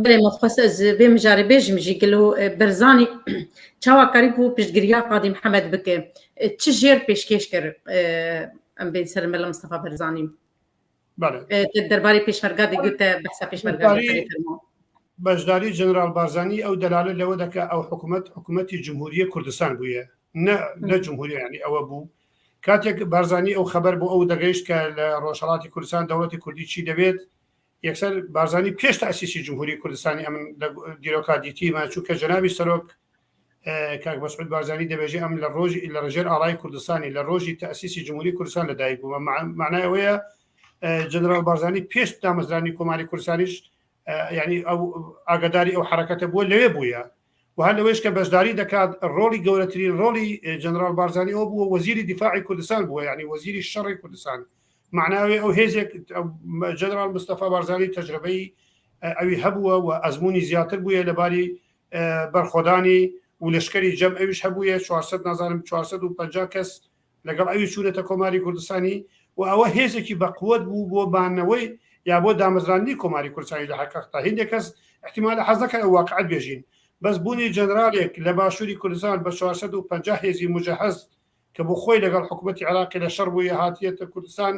بلێ مەخواست ez vê mijarê bêjim jî gelo berzanî çawakarî bû piştgiriya Qadî Mihemed bike çi jêr pêşkêş kir em bên ser Mela Mustafa Berzanî derbarê pêşmerga digû te behsa pêşmerga بەشداری جنرال بارزانی ئەو دەلالە لەوە دەکە ئەو حکوومەتی جمهوریە کوردستان بووە نە جمهوری ینی ئەوە بوو کاتێک بارزانی ئەو خەبەر بۆ ئەو دەگەیشت کە لە ڕۆژهەڵاتی کوردستان دەوڵەتی کوردی چی دەبێت یەکسەر بارزانی پێش تەسیسی جمهوری کوردستانی ئەم دیرۆکا دیتیمە چونکە جەنابی سەرۆک کاک مەسعود بارزانی دەبێژێ ئەم لە ڕۆژی لە ڕژێر ئاڵای کوردستانی لە ڕۆژی تەسیسی جمهوری کوردستان لەدایک بووە معنای ئەوەیە جنرال بارزانی پێش دامەزرانی کۆماری کوردستانیش يعني ئەو ئاگداری ئەو حرەکەتە بووە لەوێ بووە و هەر لەوەش کە بەشداری دەکات ڕۆلی گەورەترین ڕۆلی جنرال بارزانی ئەو بووە وەزیری دیفاعی کوردستان بووە يعني وەزیری شەڕی کوردستان معناوی ئەو هێزێک جنرال مستەفا بارزانی تەجربەی ئەوی هەبووە و ئەزمموی زیاتر بووە لەباری بەرخۆدانی و لەشکری جەم ئەویش هەبووە 400 نازانم 450 کەس لەگەڵ ئەوی چوونەتە کۆماری کوردستانی و ئەوە هێزێکی بەقوت بوو بۆ بانەوەی یا بۆ دامەزرانی کۆماری کوردستانی لە حقیقتا هندێک کەس احتیمال حەز دەکەن ئەو واقعەت بێژین بەس بوونی جەنرالێک لە باشووری کوردستان بە 450 هێزی مجهز کە بۆ خۆی لەگەڵ حکوومەتی عێراقی لە شەڕ بووە هاتیەتە کوردستان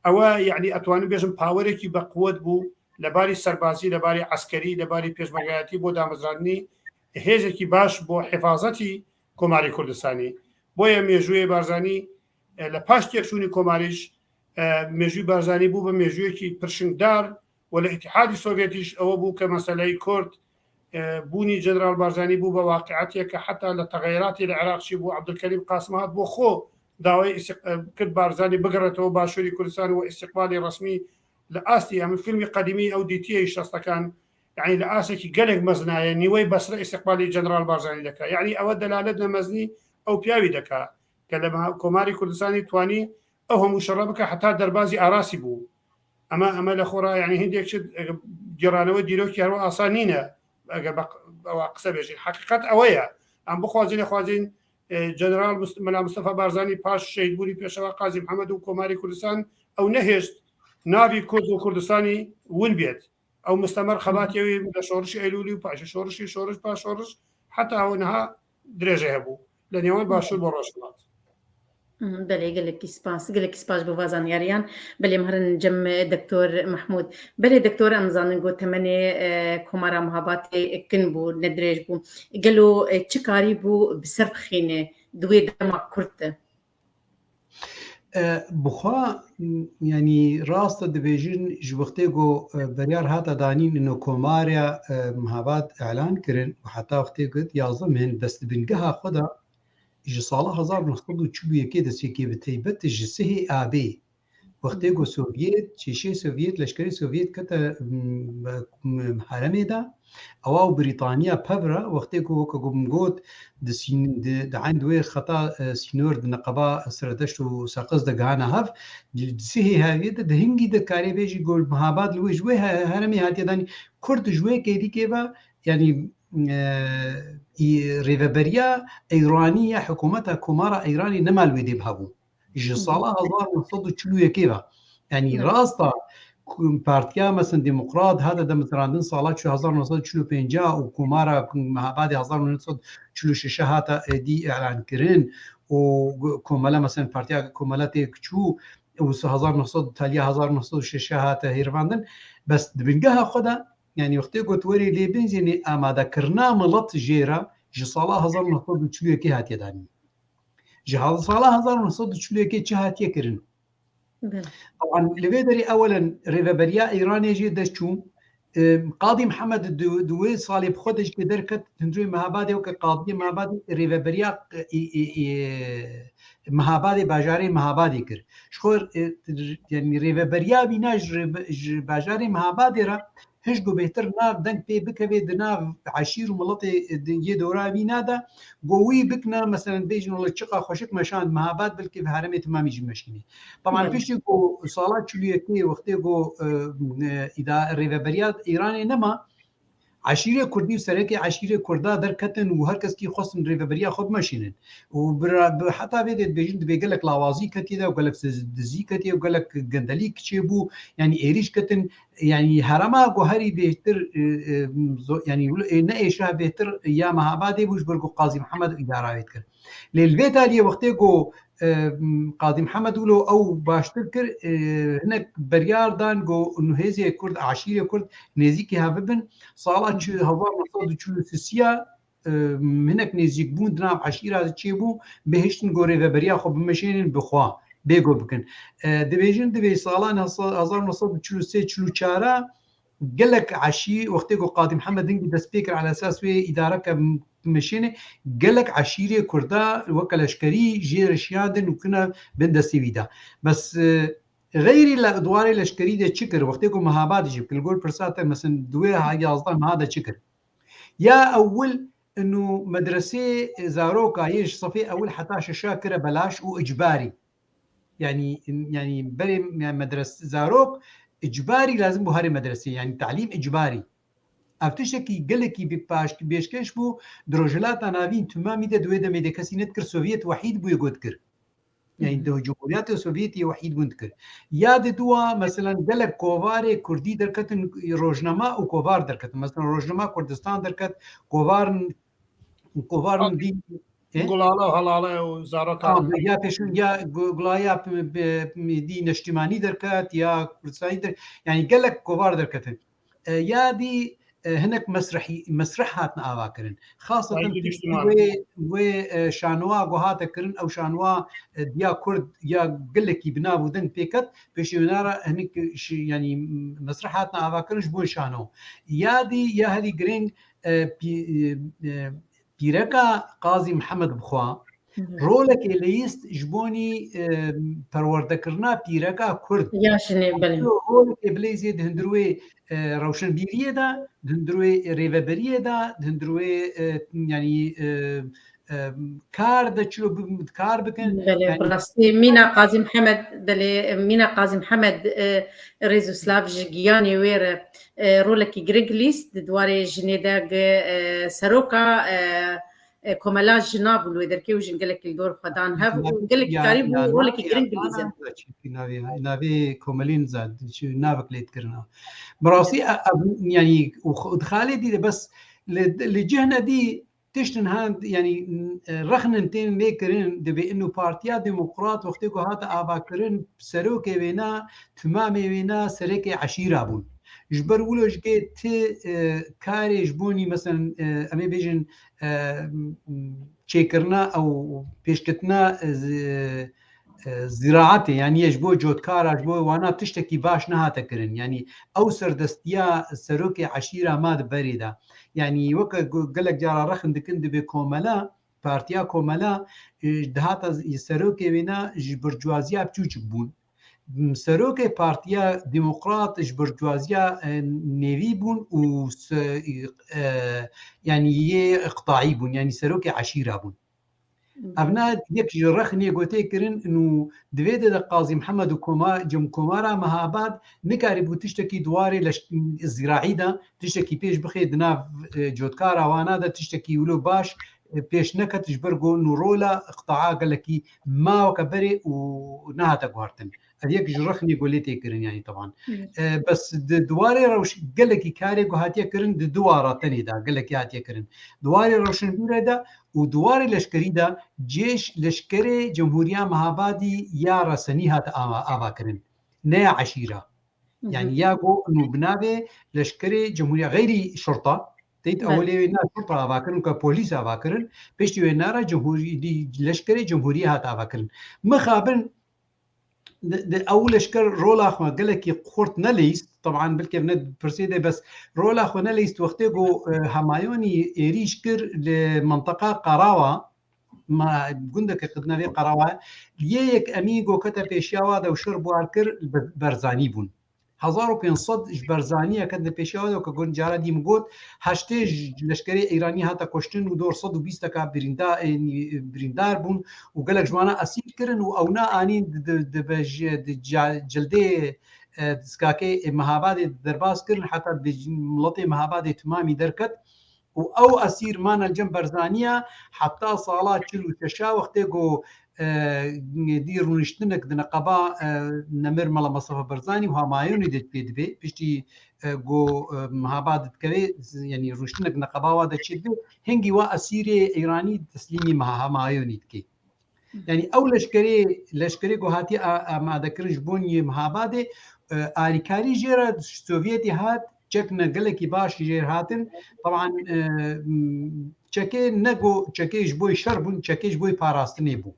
ئەوە یعنی ئەتوانم بێژم پاوەرێکی بەقوت بوو لەباری سەربازی لەباری عسکەری لەباری پێشمەرگایەتی بۆ دامەزرانی هێزێکی باش بۆ حفاظەتی کۆماری کوردستانی بۆیە مێژووی بارزانانی لە پاش تێکچوونی کۆماریش مێژووی بارزانانی بوو بە مێژوویەکی پرشنگدار و لە ئیتحادی سۆڤێتیش ئەوە بوو کە مەسەلەی کورد بوونی جنرال بارزانانی بوو بە واقعاتێکە حتا لە تەغیراتی لە عێراقی بوو عەبدولکەریم قاسمات بۆ خۆ داوای کرد بارزانانی بگەڕێتەوە باشووری کوردستان و ئیستیقبالی ڕسمی لە ئاستی ئەمە فیلمی قەدیمی ئەو دیتیەی شەستەکان یعنی لە ئاسێکی گەلێک مەزنایە نیوەی بەسرە ئیستیقبالی جنرال بارزانانی دەکات یعنی ئەوە دەلالت لە مەزنی ئەو پیاوی دەکات کە لە کۆماری کوردستانی توانی ئەو هەموو شەڕە بکە حتا دەربازی ئاراسی بوو ئەمە لە خۆڕا یعنی هندێک گێڕانەوە دیرۆکی هەروە ئاسان نینە ئەگەر ئەوە قسە بێژین حقیقت ئەوەیە ئەم بخوازیینە خوازین جنرال مەلا مستەفا بارزانانی پاش شەیدبوونی پێشەوە قازی محەممەد و کۆماری کوردستان ئەو نەهێشت ناوی کورد و کوردستانی ون بێت ئەو مستەمەر خەباتیەوەی لە شۆڕشی ئەیلولی و پاش شۆڕشی شۆڕش پاش شۆڕش حتا ئەوەنەها درێژە هەبوو لە نێوان باشوور بۆ ڕۆژهەڵات بله گلکی سپاس بۆ وازانیاریان بەێ هەرن جەم دکتۆر محمود بەێ دکتۆر ئەمزانن گۆ تەمەنێ کۆمارا مهاباتێ کن بوو نەدرێژ بوو گەلو چ کاری بوو بسەر بخینێ دوێ دەما کورتە بخوا ینی ڕاستە دەبێژین ji وەختێ گۆ بەریار هاتە دانین کۆمارە مهابات ئەعلان کردن و حتا وەختێ گوت یازدە من دەست بنگەها خۆدا ji sala 1940 destpêkê bi taybet ji sihê AB wextê ku Sovyêt çêşê Sovyêt leşkerê Sovyêt kete heremê de ewa û Brîtaniya pevra wextê ku weke min got di eyn wê xeta sînor di neqeba Siredeşt û Seqiz de gihane hev sihê hevê de di hingî de karê vê jî gol mihabat li wê ji wê heremê hatiye danî Kurd ji wê kêdîkê ve yanî rêveberiya Eyranî ya hikûmeta Komara Eyranî nemal wê dê hebû ji sala 1940 ve yanî rasta partiya mesin demokrat hate demirandin sala 1945 û Komara mehabadê 1946 hate êdî elan kirin û komela mesin partiya komeletê kiçû û taliya 1906 hate hêrivandin bes di bingeha xwe de yani wextê got werî lê benzînê amadekirina milet jêra ji sala 1940 hatiye danî ji sala 1940 çi hatiye kirin li vê derê ewelen rêveberiya Îranê jê deşçû Qadî Mihemed di wê salê bi xwe de jî derket hundirê mehabadê weke qadiyê mehabadê rêveberiya mehabadê bajarê mehabadê kir ji xwe yanî rêveberiya bîna ji bajarê mehabadê re hiç gu bêhtir nav deng pê bikeve di nav eşîr û miletê yê dora vîna de got wî bikine meselen bêjin wala çiqa xweşik meşand mehabat bilkê bi heremê timamî jî meşkînî Taman piştî ku sala 40 wextê got rêveberiya Îranê nema عشیرê Kurdî û serekê eşîrê Kurda derketin û her keskî xwestin rêveberiya xwe bimeşînin û heta vê dê dibêjin dibê gelek lawazî ketiye de û gelek dizî ketiye û gelek gendelî kiçê bû yanî êrîş ketin yanî herema guherî bêhtir yanî ne êşa bêhtir ya mehabadê bû ji ber ku Qazî Mihemed îdara wê kir lê li vê taliyê wextê ku Qazî Mihemed wilo ew baştir kir hinek beryar dan ku hêzê Kurd eşîrê Kurd nêzîkî hev bibin sala 1940 hinek nêzik bûn di nav eşîra çêbû bêhiştin ku rêveberiya xwe bimeşînin bixwa bêgo bikin dibêjin divê salan 1943-44 gelek eşî wextê ku Qadî Mihemed hingî dest pê kir ala esas wê îdareke meşînê gelek eşîrê Kurda weke leşkerî jê reşiyandin û kine bin destê wî de bes غیری دوارê leşkerî de çi kir wextê ku mehabadê jî kir gol pirsate mesin duwê yazda meha de çi kir ya ewil انه مدرسه زاروكا هي صفي اول حتى شاشا كره بلاش واجباري يعني بري مدرسه زاروك اجباري لازم بو هاري مدرسه يعني تعليم اجباري افتشكي قالكي بباش بيشكش بو دروجلات نافين تمامي ده دوي ده ميديكاسينت كر سوفيت وحيد بو يقود كر يعني دو جمهوريات السوفيتي وحيد بنتكر ياد دوا مثلا قالك كوفاري كردي دركت روجنما وكوفار دركت مثلا روجنما كردستان دركت كوفار دي گوڵاڵە هەڵاڵە و زارۆکە یا پێشون یا گوڵایا دی نەشتیمانی دەرکات یا کوردستانی يعني قالك كوفار دركت یا دی هناك مسرح هاتنا آواكرن خاصة طيب، و شانوا جوهات كرن أو شانوا ديا كرد يا قلك بنابو دن بيكت بيش ينارا هناك يعني مسرح هاتنا آواكرن جبو شانو يادي يا هذه جرينج بيركا قاضي محمد بخوا رولك ليست جبوني پروردكرنا بيركا كرد ياشني بلي رولك بليزي دهندروي روشن بيريه دا دهندروي ريفابريه دا دهندروي يعني كار دا چلو كار بكن بلي براستي مينا قاضي محمد بلي مينا قاضي محمد ريزوسلاف جياني وير رولك جريغليست دواري جنيداغ سروكا كومالا جناب الويدركي وجنقلك الدور خدان هاف وقلك قريب رولك جريغليزا نافي كومالين زاد نافك ليت كرنا براسي يعني ودخالي دي بس لجهنا دي تشتن هاند يعني رخنتين ميكرين دبي انه بارتيا ديمقراط وقتكو هاتا اباكرين سروكي بينا تمامي بينا سريكي عشيره بون جبر ولوش جيت كاري جبوني مثلا امي بيجن تشيكرنا او بيشكتنا زراعتي يعني يجبو جودكار اجبو وانا تشتكي باش نهاتا كرن يعني او سردستيا سروكي عشيره ماد بريدا يعني وك قالك جارا رخن دكند بكوملا بارتيا كوملا دهاتا سروكي بينا برجوازيا بچوچ بون سروكي بارتيا ديمقراط برجوازيا نيفي بون و يعني اقطاعي بون يعني سروكي عشيره بون ابناء يك جرخني قوتي كرن انه دويد قاضي محمد وكوما جم كومارا مهاباد نكاري بو تشتكي دواري الزراعي دا تشتكي بيش بخيد ناف جودكارا وانا دا تشتكي ولو باش بيش نكت جبرقو نورولا اقطاعا قالكي ما وكبري ونها تقوارتن هذيك جرخني قولتي كرن يعني طبعا بس دواري روش قالكي كاري قهاتيا كرن دوارا تاني دا قالكي هاتيا كرن دواري روشن بيرا دا ودواري لشكري دا جيش لشكري جمهورية مهابادي يا رسني هات آبا كرن نيا عشيرة يعني ياقو انه بنابي لشكري جمهورية غير شرطة تيت اولي نا شرطة آبا كرن كبوليس آبا كرن بيشتي وينارا جمهوري لشكري جمهورية هات آبا كرن مخابن اول اشكر رولا خو قالك قرت نليست طبعا بلكي بند برسيده بس رولا خو نليست وقتو همايوني يريشكر لمنطقه قراوه ما قندك قدنا في قراوه ليك اميغو كتب اشياء هذا وشربوا عكر برزاني بون 1500 برزانيه كدنا بيشاوه وكقول جاره دي مقود هاشتاج لشكري ايراني هاتا كوشتن ودور 120 كا بريندار بون وقالك جوانا اسير كرن واونا انين جلدي دسكاكي مهابادي درباس كرن حتى بملطي مهابادي تمامي دركت او اسير مانا الجنب برزانيه حتى صالات كيلو تشا وقتو دير نشتنك دنقبا نمر ملا مصطفى برزاني وهمايوني دت بيدبي بيشتي جو مهاباد كبي يعني رشتنك نقبا ودا تشدي هنجي وا اسيري ايراني تسليمي مع همايوني كي يعني او لشكري جو هاتي ما ذكرش بوني مهاباد اريكاري جيرا السوفيتي هات چكنا قالكي باش جير هاتن طبعا چكي نگو چكي جبوي شربون چكي جبوي باراستني بو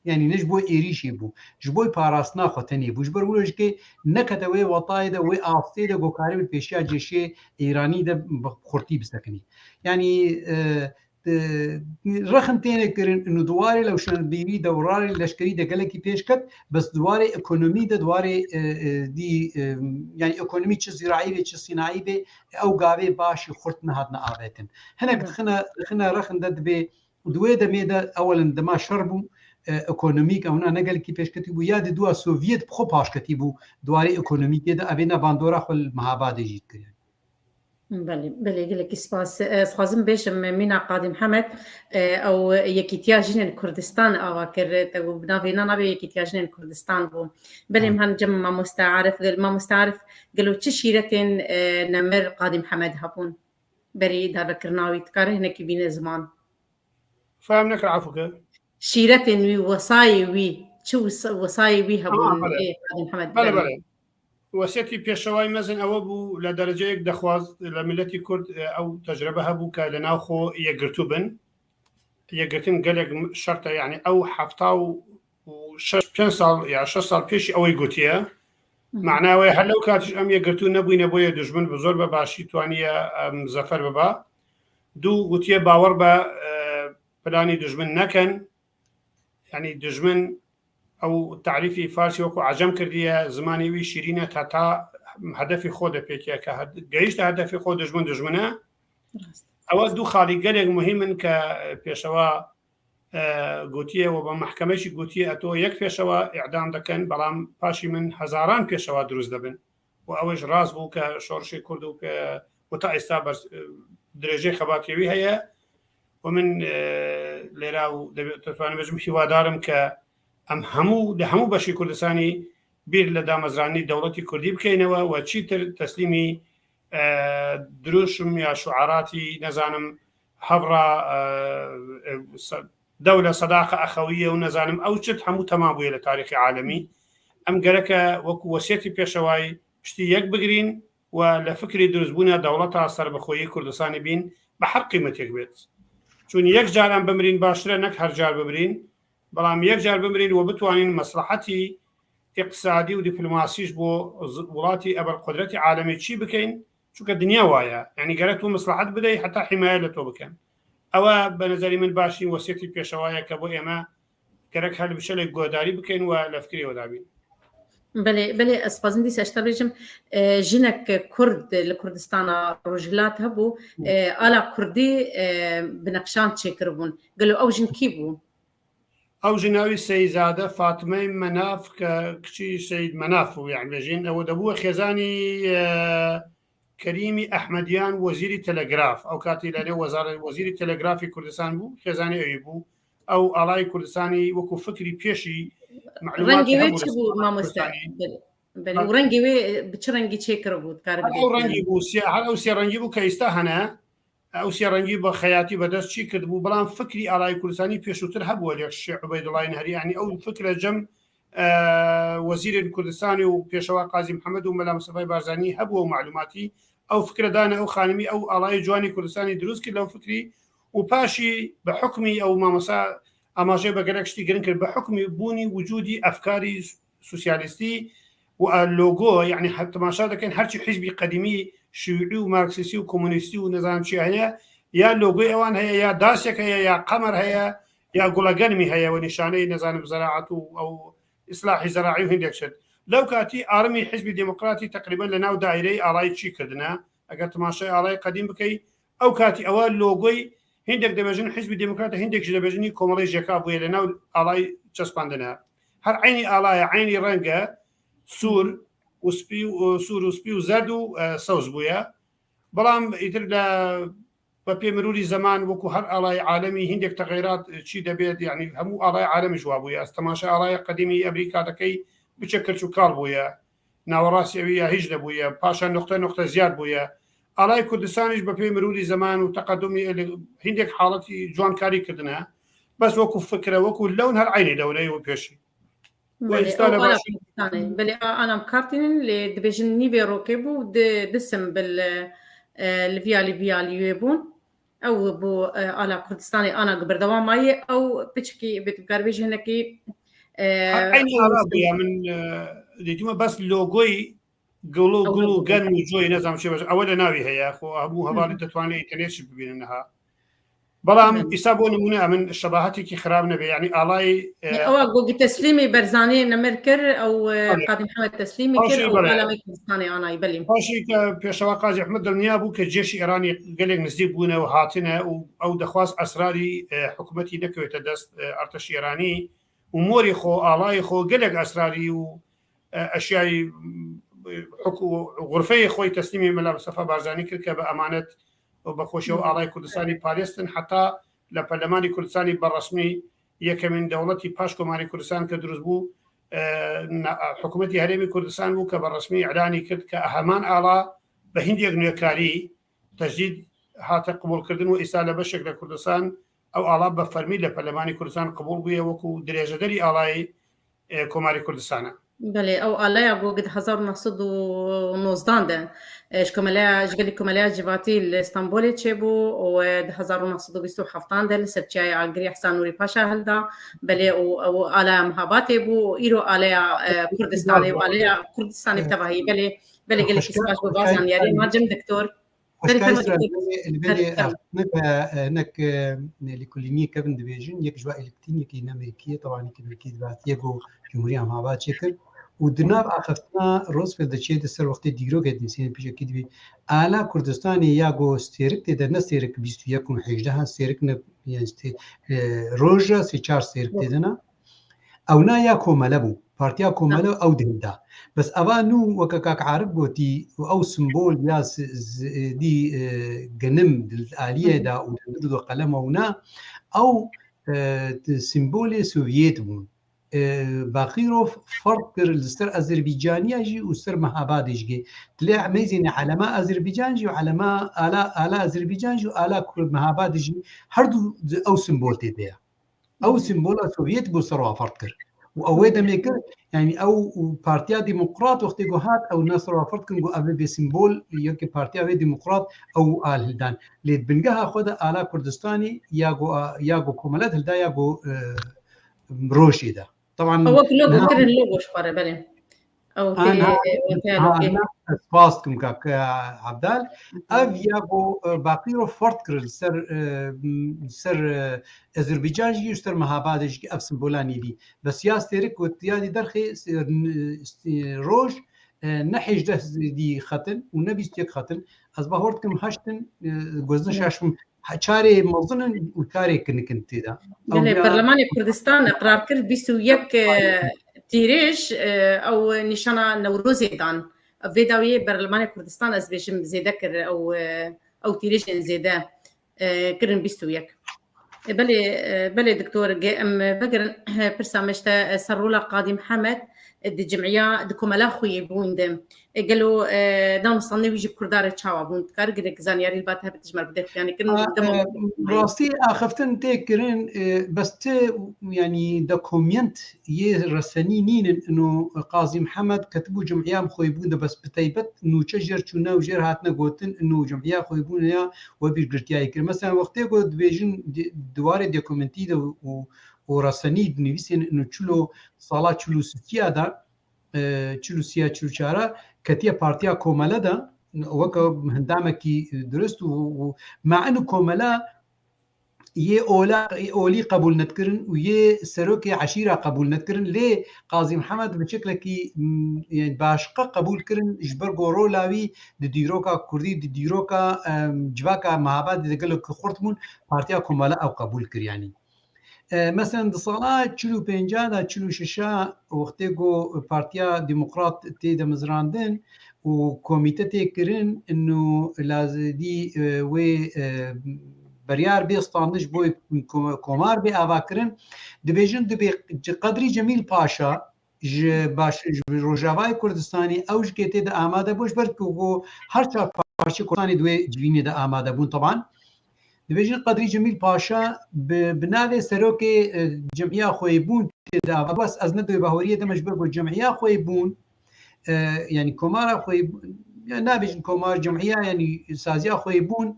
يعني نجبوي إيريشي بو جبوي باراستنا خوتني بو جبر ولوش كي نكتوي وطايده وي آفتيده جو كاري بالبيشيا جيشي إيراني ده خورتي بسكني يعني رخن تاني كرن انه دواري لو شان بيبي دوراري لشكري ده قالكي بيشكت بس دواري ايكونومي ده دواري دي يعني ايكونومي تش زراعي تش صناعي او قابي باش خورتنا هادنا آباتن هنا خنا رخن ده بي دوي ده ميدا اولا دما شربو ايكونوميك او نقل كي پیش كتبو ياد دوا سوفيت بخو باش كتبو دواري ايكونوميك ده ابينا باندورا خل مهاباد جيت كري بله گلکی سپاس خازم بیشم مینا قاضی محمد او یکیتیا جنین کردستان آوا کرد و بنابینا نبی یکیتیا جنین کردستان بو بله من جمع ما مستعرف قالوا چه شیرتين نمر قاضي محمد هبون بري دار كرناوي تكاره هناك بين زمان فهمناك عفوك شيرتين وصاي وي شو وصاي وي هبون قاضي محمد بله وەسێتی پێشەوای مەزن ئەوە بوو لە دەرەجەیەک دەخواست لە ملەتی کورد ئەو تەجربە هەبوو کە لە ناوخۆ یەکگرتوو بن یەکگرتن گەلێک شەرتە یعنی ئەو 5 ساڵ یا 6 ساڵ پێشی ئەوەی گوتیە معناوەی هەر لەو کاتیش ئەم یەکگرتوو نەبووینە بۆیە دژمن بە زۆر بە باشی توانیە زەفەر ببا دوو گوتیە باوەڕ بە پلانی دژمن نەکەن ینی دژمن ئەو تعریفی فارسی وەکو عەجەم کردیە زمانیوی شیرینە تا هەدەفی خۆ دەپێکە کە گەیشتە هەدەفی خۆ دژمنە ئەوە دوو خاڵی گەلێک مهمن کە پێشەوە گوتیەوە بە محکەمەشی گوتیە ئەتۆ یەک پێشەوە ئیعدام دەکەن بەڵام پاشی من هەزاران پێشەوە دروست دەبن و ئەوەش ڕاست بوو کە شۆڕشی کورد و تا ئێستا درێژەی خەباتیەوی هەیە و من لێرا و دەتوانم بەژم هیوادارم کە ئەم هەموو لە هەموو بەشی کوردستانی بیر لە دامەزرانی دەوڵەتی کوردی بکەینەوە و چیتر تەسلیمی دروشم یا شعاراتی نەزانم هەبڕا دەولە سەداقە ئەخەویە و نەزانم ئەو چت هەموو تەما بووە لە تاریخی عالەمی ئەم گەرەکە وەکو وەسێتی پێشەوای پشتی یەک بگرین و لە فکری دروستبوونە دەوڵەتە سەربەخۆیی کوردستانی بین بە هەر قیمەتێک بێت چون یەک جاران بمرین باشترە نەک هەر جار بمرین بەڵام یەک جار بمرین و بتوانین مەسلحەتی اقتصادی و دیپلۆماسیش بۆ وڵاتی ئەبەرقودرەتی عالەمی چی بکەین چونکە دنیا وایە یعنی گەرەک و مەسلحەت بدەیت هەتا حیمایە لە تۆ بکەن ئەوە بە نظری من باشی وەسێتی پێشەوایە کە بۆ ئێمە گەرەک هەر بشەلێک گۆداری بکەین و لە فکرەوە دابین بله اسپازم دیس اشتر بيجم جنك كرد لكردستان رجلات هبو على كردي بنقشان تشكربون قالوا او جن كيبو او جناوي سيزاده فاطمه مناف كشي سيد مناف يعني بجين او دبو خزاني كريمي احمديان وزير تلغراف او كاتي لانه وزير تلغرافي كردستان بو خزاني ايبو او الاي كردستاني وكو فكري بيشي رنگی وی چی بود مامۆستا بله و رنگی وی چه رنگی چێکرا بود کار ئەو ڕەنگی بوو ئەو سێ ڕەنگی بوو کە ئێستا هەنا ئەو سێ ڕەنگی بە خەیاتی بەدەست چی کرد بوو بەڵام فکری ئالای کوردستانی پێشووتر هەبووە لێک شێخ عوبەیدوڵای نەهەری ینی ئەو فکرە جەم وەزیری کوردستانی و پێشەوا قازی محەممەد و مەلا مستەفای بارزانی هەبووە و معلوماتی ئەو فکرەدانە ئەو خانمی ئەو ئالای جوانی کوردستانی دروست کرد لەو فکری و پاشی بە حکمی ئەو مامۆسا ئاماژەی بە گەلێک شتی گرنگ کرد بە حکمی بوونی وجودی ئەفکاری سوسیالیستی و لۆگۆ یعنی تەماشا دەکەن هەرچی حیزبی قەدیمی شیوعی و مارکسیستی و کۆمونیستی و نەزانم چی هەیە یا لۆگۆی ئەوان هەیە یا داسێک هەیە یا قەمەر هەیە یا گوڵەگەنمی هەیە و نیشانەی نەزانم زەراعەت و ئەو ئیسلاحی زەراعی و هەندێک شت لەو کاتی ئارمی حیزبی دموکراتی تقریبا لە ناو دایرەی ئاڵای چی کردنە ئەگەر تەماشای ئاڵای قەدیم بکەی ئەو کاتی ئەوە لۆگۆی هندێک دەبێژن حیزبی دموکراتە هندێک دەبێژنی کۆمەڵی ژێکا بووە لە ناو ئاڵای چەسپاندنە هەر عینی ئاڵایە عینی ڕەنگە سوور و سپی و زەرد و سەوز بووە بەڵام ئیتر لە بە پێمەروری زەمان وەکو هەر ئاڵای عالەمی هندێک تەغیرات چی دەبێت یعنی هەموو ئاڵای عالەمی ژوا بووە ئەستەماشە ئاڵای قەدیمی ئەمریکا دەکەی بچە کەرچ و کاڵ بووە ناوەڕاستی ئەویە هیچ نەبووە پاشان نقطە زیاد بووە ئالای کوردستانیش بە پێی مروری زەمان و تەقەدمی هندێک حاڵەتی جوانکاری کردنە بەس وەکو فکرە وەکو لەون هەر عینی دەورەی و پێشی بله أنا مكارتين اللي دبيجن نيفي روكيبو دسم بالفيالي يبون أو بو على كردستاني أنا قبل دوام ماي أو بتشكي بتقربيج هناكي عيني عربية من ديتما بس لوجوي قولوا قن وجوي نظام شيء أولا ناوي هي أخو أبو هبالي تتواني إنترنت ببينها بلام يسابون نمونه من الشباهات كي خراب نبي يعني آلاي أو أقول تسليمي برزاني نمركر أو قاضي محمد تسليمي كر أو على كردستاني أنا يبلي باشي كبيشوا قاضي أحمد النيابو كجيش إيراني قالك نزيب بونا وهاتنا أو دخواص أسراري حكومتي نكوي تدست أرتش إيراني وموري خو آلاي خو قالك أسراري وأشياء غرفەی خۆی تەسلیمی مەلا مستەفا بارزانی کرد کە بە ئەمانەت بەخۆشیەوە ئاڵای کوردستانی پالیستن حتا لە پەرلەمانی کوردستانی بەڕەسمی یەکەمین دەوڵەتی پاش کۆماری کوردستان کە دروست بوو حکوومەتی هەرێمی کوردستان بوو کە بەڕەسمی ئەعلانی کرد کە هەمان ئاڵا بە هندێک نوێکاری تەجدید هاتە قبولکردن و ئێستا لە بەشێک لە کوردستان ئەو ئاڵا بە فەرمی لە پەرلەمانی کوردستان قبول بووە وەکو درێژەدەری ئاڵای کۆماری کوردستانە بله او آلیا گوگد 1919 ده اشکمالیا کمالیا جواتی استانبول چه بو و 1927 ده لسرچای آگری احسان نوری پاشا هلدا بله او آلیا مهاباتی بو ایرو آلیا کردستانی و آلیا کردستانی بتوهی بله گلی کسباش ببازن یاری ماجم دکتور بله فرما خشكايسرا البالي دكتور انك لكلينيه كابن دبيجن يك جوا الكترونيكي امريكيه طبعا امريكيه دبات يجو جمهوريه مع بعض شكل ودناب اخفتنا روزفلد دشيت السر وقت ديرو قد نسين بيجي كدبي الا كردستان ياغو ستيرك تد نستيرك 21 حجدها ستيرك يعني روجا سي 4 ستيرك تدنا او نا يا كوملبو بارتيا كوملو او دهدا بس اوانو وكاك عارف قوتي او سمبول يا دي جنم الآلية دا ودرو قلم ونا او سمبولي سوفيت بون باقيرو فرق الستر أذربيجانية جي وستر مهاباد جي طلع ميزين علماء أذربيجان جي وعلماء آلاء أذربيجان جي وآلاء مهاباد جي هردو او سمبول تديا او سمبول سوفيت بو سروا فرق كر واويدا ميكر يعني او بارتيا ديمقراط وقت هات او ناصر وفرت كنقو ابي بسيمبول يوكي بارتيا ديمقراط او ال هلدان اللي بنجها خذ آلاء كردستاني ياغو كومالات هلدا ياغو روشي ده طبعا هو كله بكر اللوجو شفاره بله او تي انا فاست كم كاك عبدال اف ياغو باقيرو فرت كرل سر اذربيجان جي سر مهاباد جي اف سمبولاني دي بس يا ستيرك وتيادي درخي روج نحج ده دي ختن ونبي ستيك ختن از باورت كم هشتن جوزنا شاشم چاري موزن وكاري كنت ده برلمان كردستان اقرار كرد 21 تیرش او نشانه نوروزی دان ویداوی برلمان کردستان از بیشم زیده کر او تیرش زیده کرن 21 بله دكتور ام بقر برسامشتا سرولا قاضي محمد دي جمعيه دكملا خوي بوندم قالوا دام صني ويجي كردار تشاوا بوند كارغدك زانياري البات هبت جمر بدك يعني كن راسي اخفتن تكرين بس يعني دوكومنت يرسني نين انه قاضي محمد كتبوا جمعيه خوي بوند بس بتيبت انه تشجر تشونا وجر هاتنا قوتن انه جمعيه خوي بوند يا وبيجرتيا كر مثلا وقت قد بيجن دوار دوكومنتي ورسني بنويسين انه تشلو صالة تشلو ستيادا تشلو سيا تشلو شارا كتيا بارتيا كومالا دا وكا هندامكي درست ومع انه كومالا يه اولي قبول نتكرن ويه سروكي عشيره قبول نتكرن ليه قاضي محمد بشكلكي يعني باشقه قبول كرن اجبر غورولاوي ديروكا كردي ديروكا جواكا مهاباد دقلك خورتمون بارتيا كومالا او قبول كر يعني مثلا صلاة چلو پنجا دا چلو ششا وقتی گو پارتیا ديمقراط تيدا مزراندن و كوميته تيكرن انه لازدي و بريار بيستاندش بوي كومار بي آواكرن دبيجن دبي قدري جميل باشا باش روجاوای کردستانی اوج که تيدا آماده بوش برکو هر چا پاشا کردستانی دوی جویني دا آماده بون طبعا دبيجن قدري جميل باشا بناوي سروكي جمعيه خوي بون تدا بس از ندوي باهوريه دمج بربو جمعيه خوي بون يعني كومارا خوي يعني نابيجن كومار جمعيه يعني سازيا خوي بون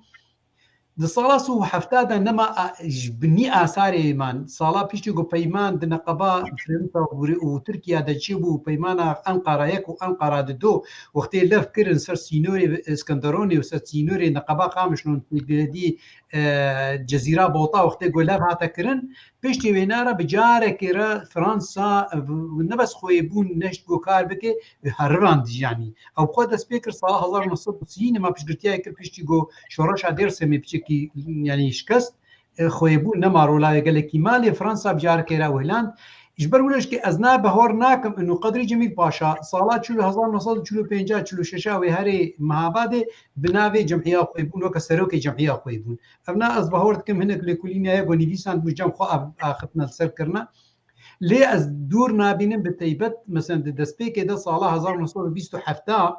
د صالاسو حفتادا نما بني اثار ايمان صالا بيشتي جو بيمان د نقبا فرنسا وتركيا د جيبو بيمانا انقره يك وانقره دو وقت لف كرن سر سينوري اسكندروني وسر سينوري نقبا قامشنون دي جزيره بوطا وقت قولها هاتا كرن بيشتي وينارا بجاره كرا فرنسا نبس خويبون نشت جو كار بك هرراند يعني او قد سبيكر صالح 1990 ما بيشتي كر بيشتي جو شورش ادير سمي بيشكي يعني شكست خويبون نمارو لا قال لك مالي فرنسا بجاره كرا وهلاند اجبر ولش كي ازنا بهور ناكم انه قدري جميل باشا صالات شلو 1945 شلو ششاوي هري مهاباده بناوي جمعيه خويبون وكسروكي جمعيه خويبون ابنا از بهور كم هناك لكلينا يا بونيفيسان مجام خو اخذنا السر كرنا ليه از دور نابين بتيبت مثلا دسبيكي ده صالح 1927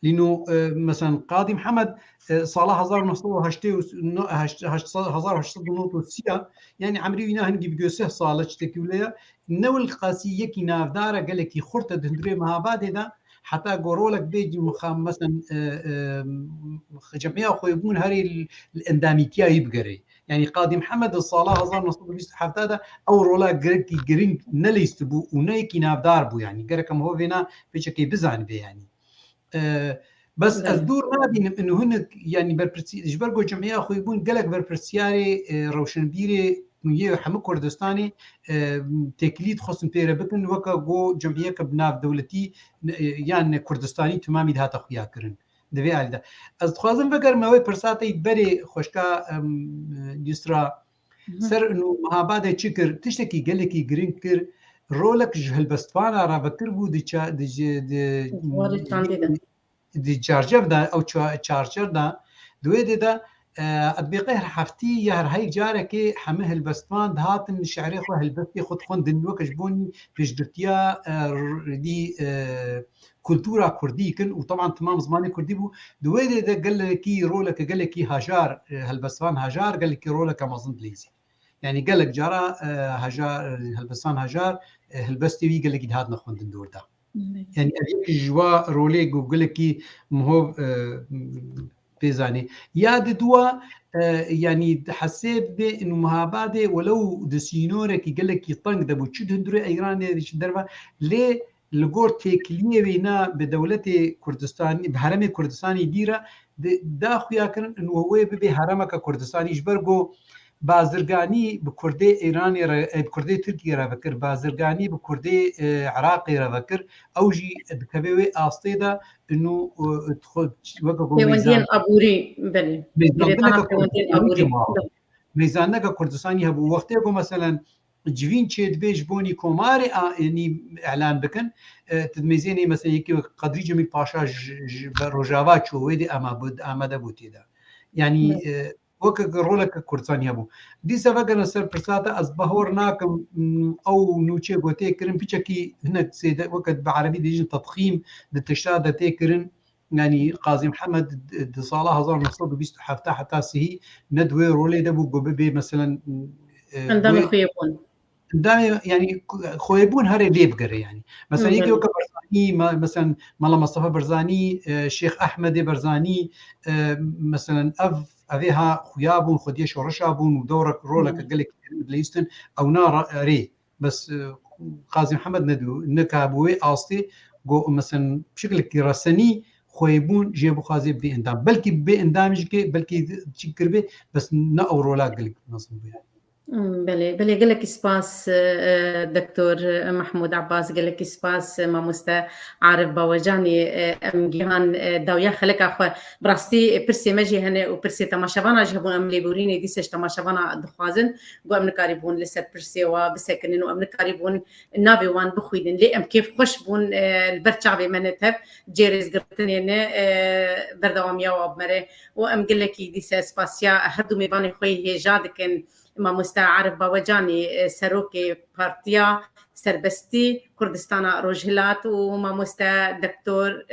لانه مثلا قاضي محمد صالح 1983 يعني عمري وينا هنجي بجوسه صالح تكوليا نو القاسي يكي نافدارا قال لك خرطه دندري مع بعد ده حتى قولوا لك بيجي مثلا جميع خويبون هاري الانداميتيا يبقري يعني قاضي محمد الصالح 1927 او رولا جريكي جرينج نليستبو ونيكي نافدار بو يعني قركم هو فينا بشكل بزعن بي يعني بس الدور نابي انه هن يعني بربرسي جبرجو جمعيه اخو يبون قلق بربرسياري روشنبيري نيه حمو كردستاني تكليد خصم بيره بكن وكا جو جمعيه كبناف دولتي يعني كردستاني تمامي ده تخويا كرن دبي على ده از خوازم بقر ما وي برساتي بري خوشكا يسرا سر انه ما بعد تشكر تشتكي قالكي جرين كر رولك جهل بستفانا را بكر بو دي چارجر دا او چارجر دا دوی دا تطبیقه هفتی یا هر هی جاره که همه هلبستان هاتن شعری خو هلبستی خود خوندن وکش بونی پیشگرتیا دی كولتورا كردي كن وطبعا تمام زماني كردي بو دوي دا قال لك رولك قال لك هاجار هلبستان هاجار قال لك رولك مازن ليزي يعني قال لك جرى هاجار هلبستان هاجار هلبستي وي قال لك هاد نخوندن دور دا يعني هذيك جوا رولي جوجل كي مهو بيزاني ياد دوا يعني حسيت بانه مهاباده ولو دسينوره كي قال لك يطنق دبو تشد هندري ايران ايش دربه ليه لغور تكليه بينا بدوله كردستان بحرم كردستاني ديره دا خويا كان انه هو بحرمك كردستاني جبرجو بازرگانی به کرده ایرانی را به کرده ترکیه را بکر بازرگانی به کرده عراقی را بکر اوجی دکبه آسته دا انه خود وقت میزان ابوری بله میزان نگه کردستانی هبو وقتی که مثلا جوین چید بیش بونی کمار یعنی اعلان بکن تدمیزینی مثلا یکی قدری جمی پاشا روجاوا چویدی اما بود آمده بودی دا یعنی وك رولك كردستاني هبو دي سفقنا سر برساتا از بهور ناكم او نوچه گوتي كرن بيچكي هنا سيدا وقت بعربي ديجن تضخيم دتشاده تيكرن يعني قاضي محمد دي صالح 1927 حتى سي ندوي رولي دبو غوبي مثلا عندما خويبون دائما يعني خويبون هري ليبقر يعني مثلا يجي وقت برزاني مثلا مالا مصطفى برزاني شيخ احمد برزاني مثلا أذيها خيابون خدية شورشابون ودورك رولك قالك ليستن أو نار ري بس قاضي محمد ندو نكابوي أصلي جو مثلا بشكل كرسني خويبون جيبو قاضي بإندام بلكي بإندام جكي بلكي تشكر به بس نأورو لا قالك نصب بها بله قال لك سباس دكتور محمود عباس قال لك سباس ما مستا عارف باوجاني ام جهان داويا خلك اخو براستي برسي مجي هنا وبرسي تماشاوانا جهبون ام ليبوريني ديسش تماشاوانا دخوازن قو ام نكاريبون لسه برسي وبسكن انه ام نكاريبون النافي وان بخويدن لي ام كيف خوش بون البرشعبي منتب جيريز قرتني بردواميا وابمره وام قال لك ديسه سباسيا هدو ميباني خوي هي جادكن ما مستعرف باوجاني سروكي بارتيا سربستي كردستان روجهلات وما مستا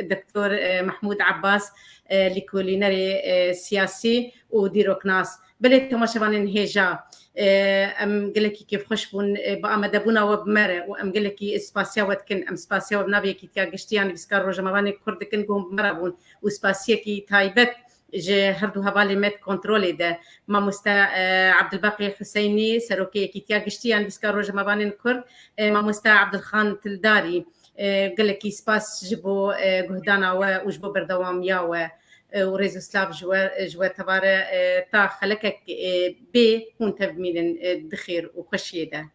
دكتور محمود عباس لكولينري سياسي وديروك ناس بلي تماشوان هيجا ام قلكي كيف خوشبون بامدبونا وبمره وام قلكي اسباسيا ودكن ام سباسيا وبنابي كي تاغشتيان بسكار روجماني كردكن قوم مرابون وسباسيا كي تايبت جه هردو هوالي مت كنترولي ده ما مستا عبد الباقي حسيني سروكي كيتيا قشتيان بسكار روج مبانين كرد ما مستا عبد الخان تلداري قال لك سباس جبو جهدانا وجبو بردوام يا وريزو سلاف جوا تبارة تا خلكك بي هون تبمين الدخير وخشيه ده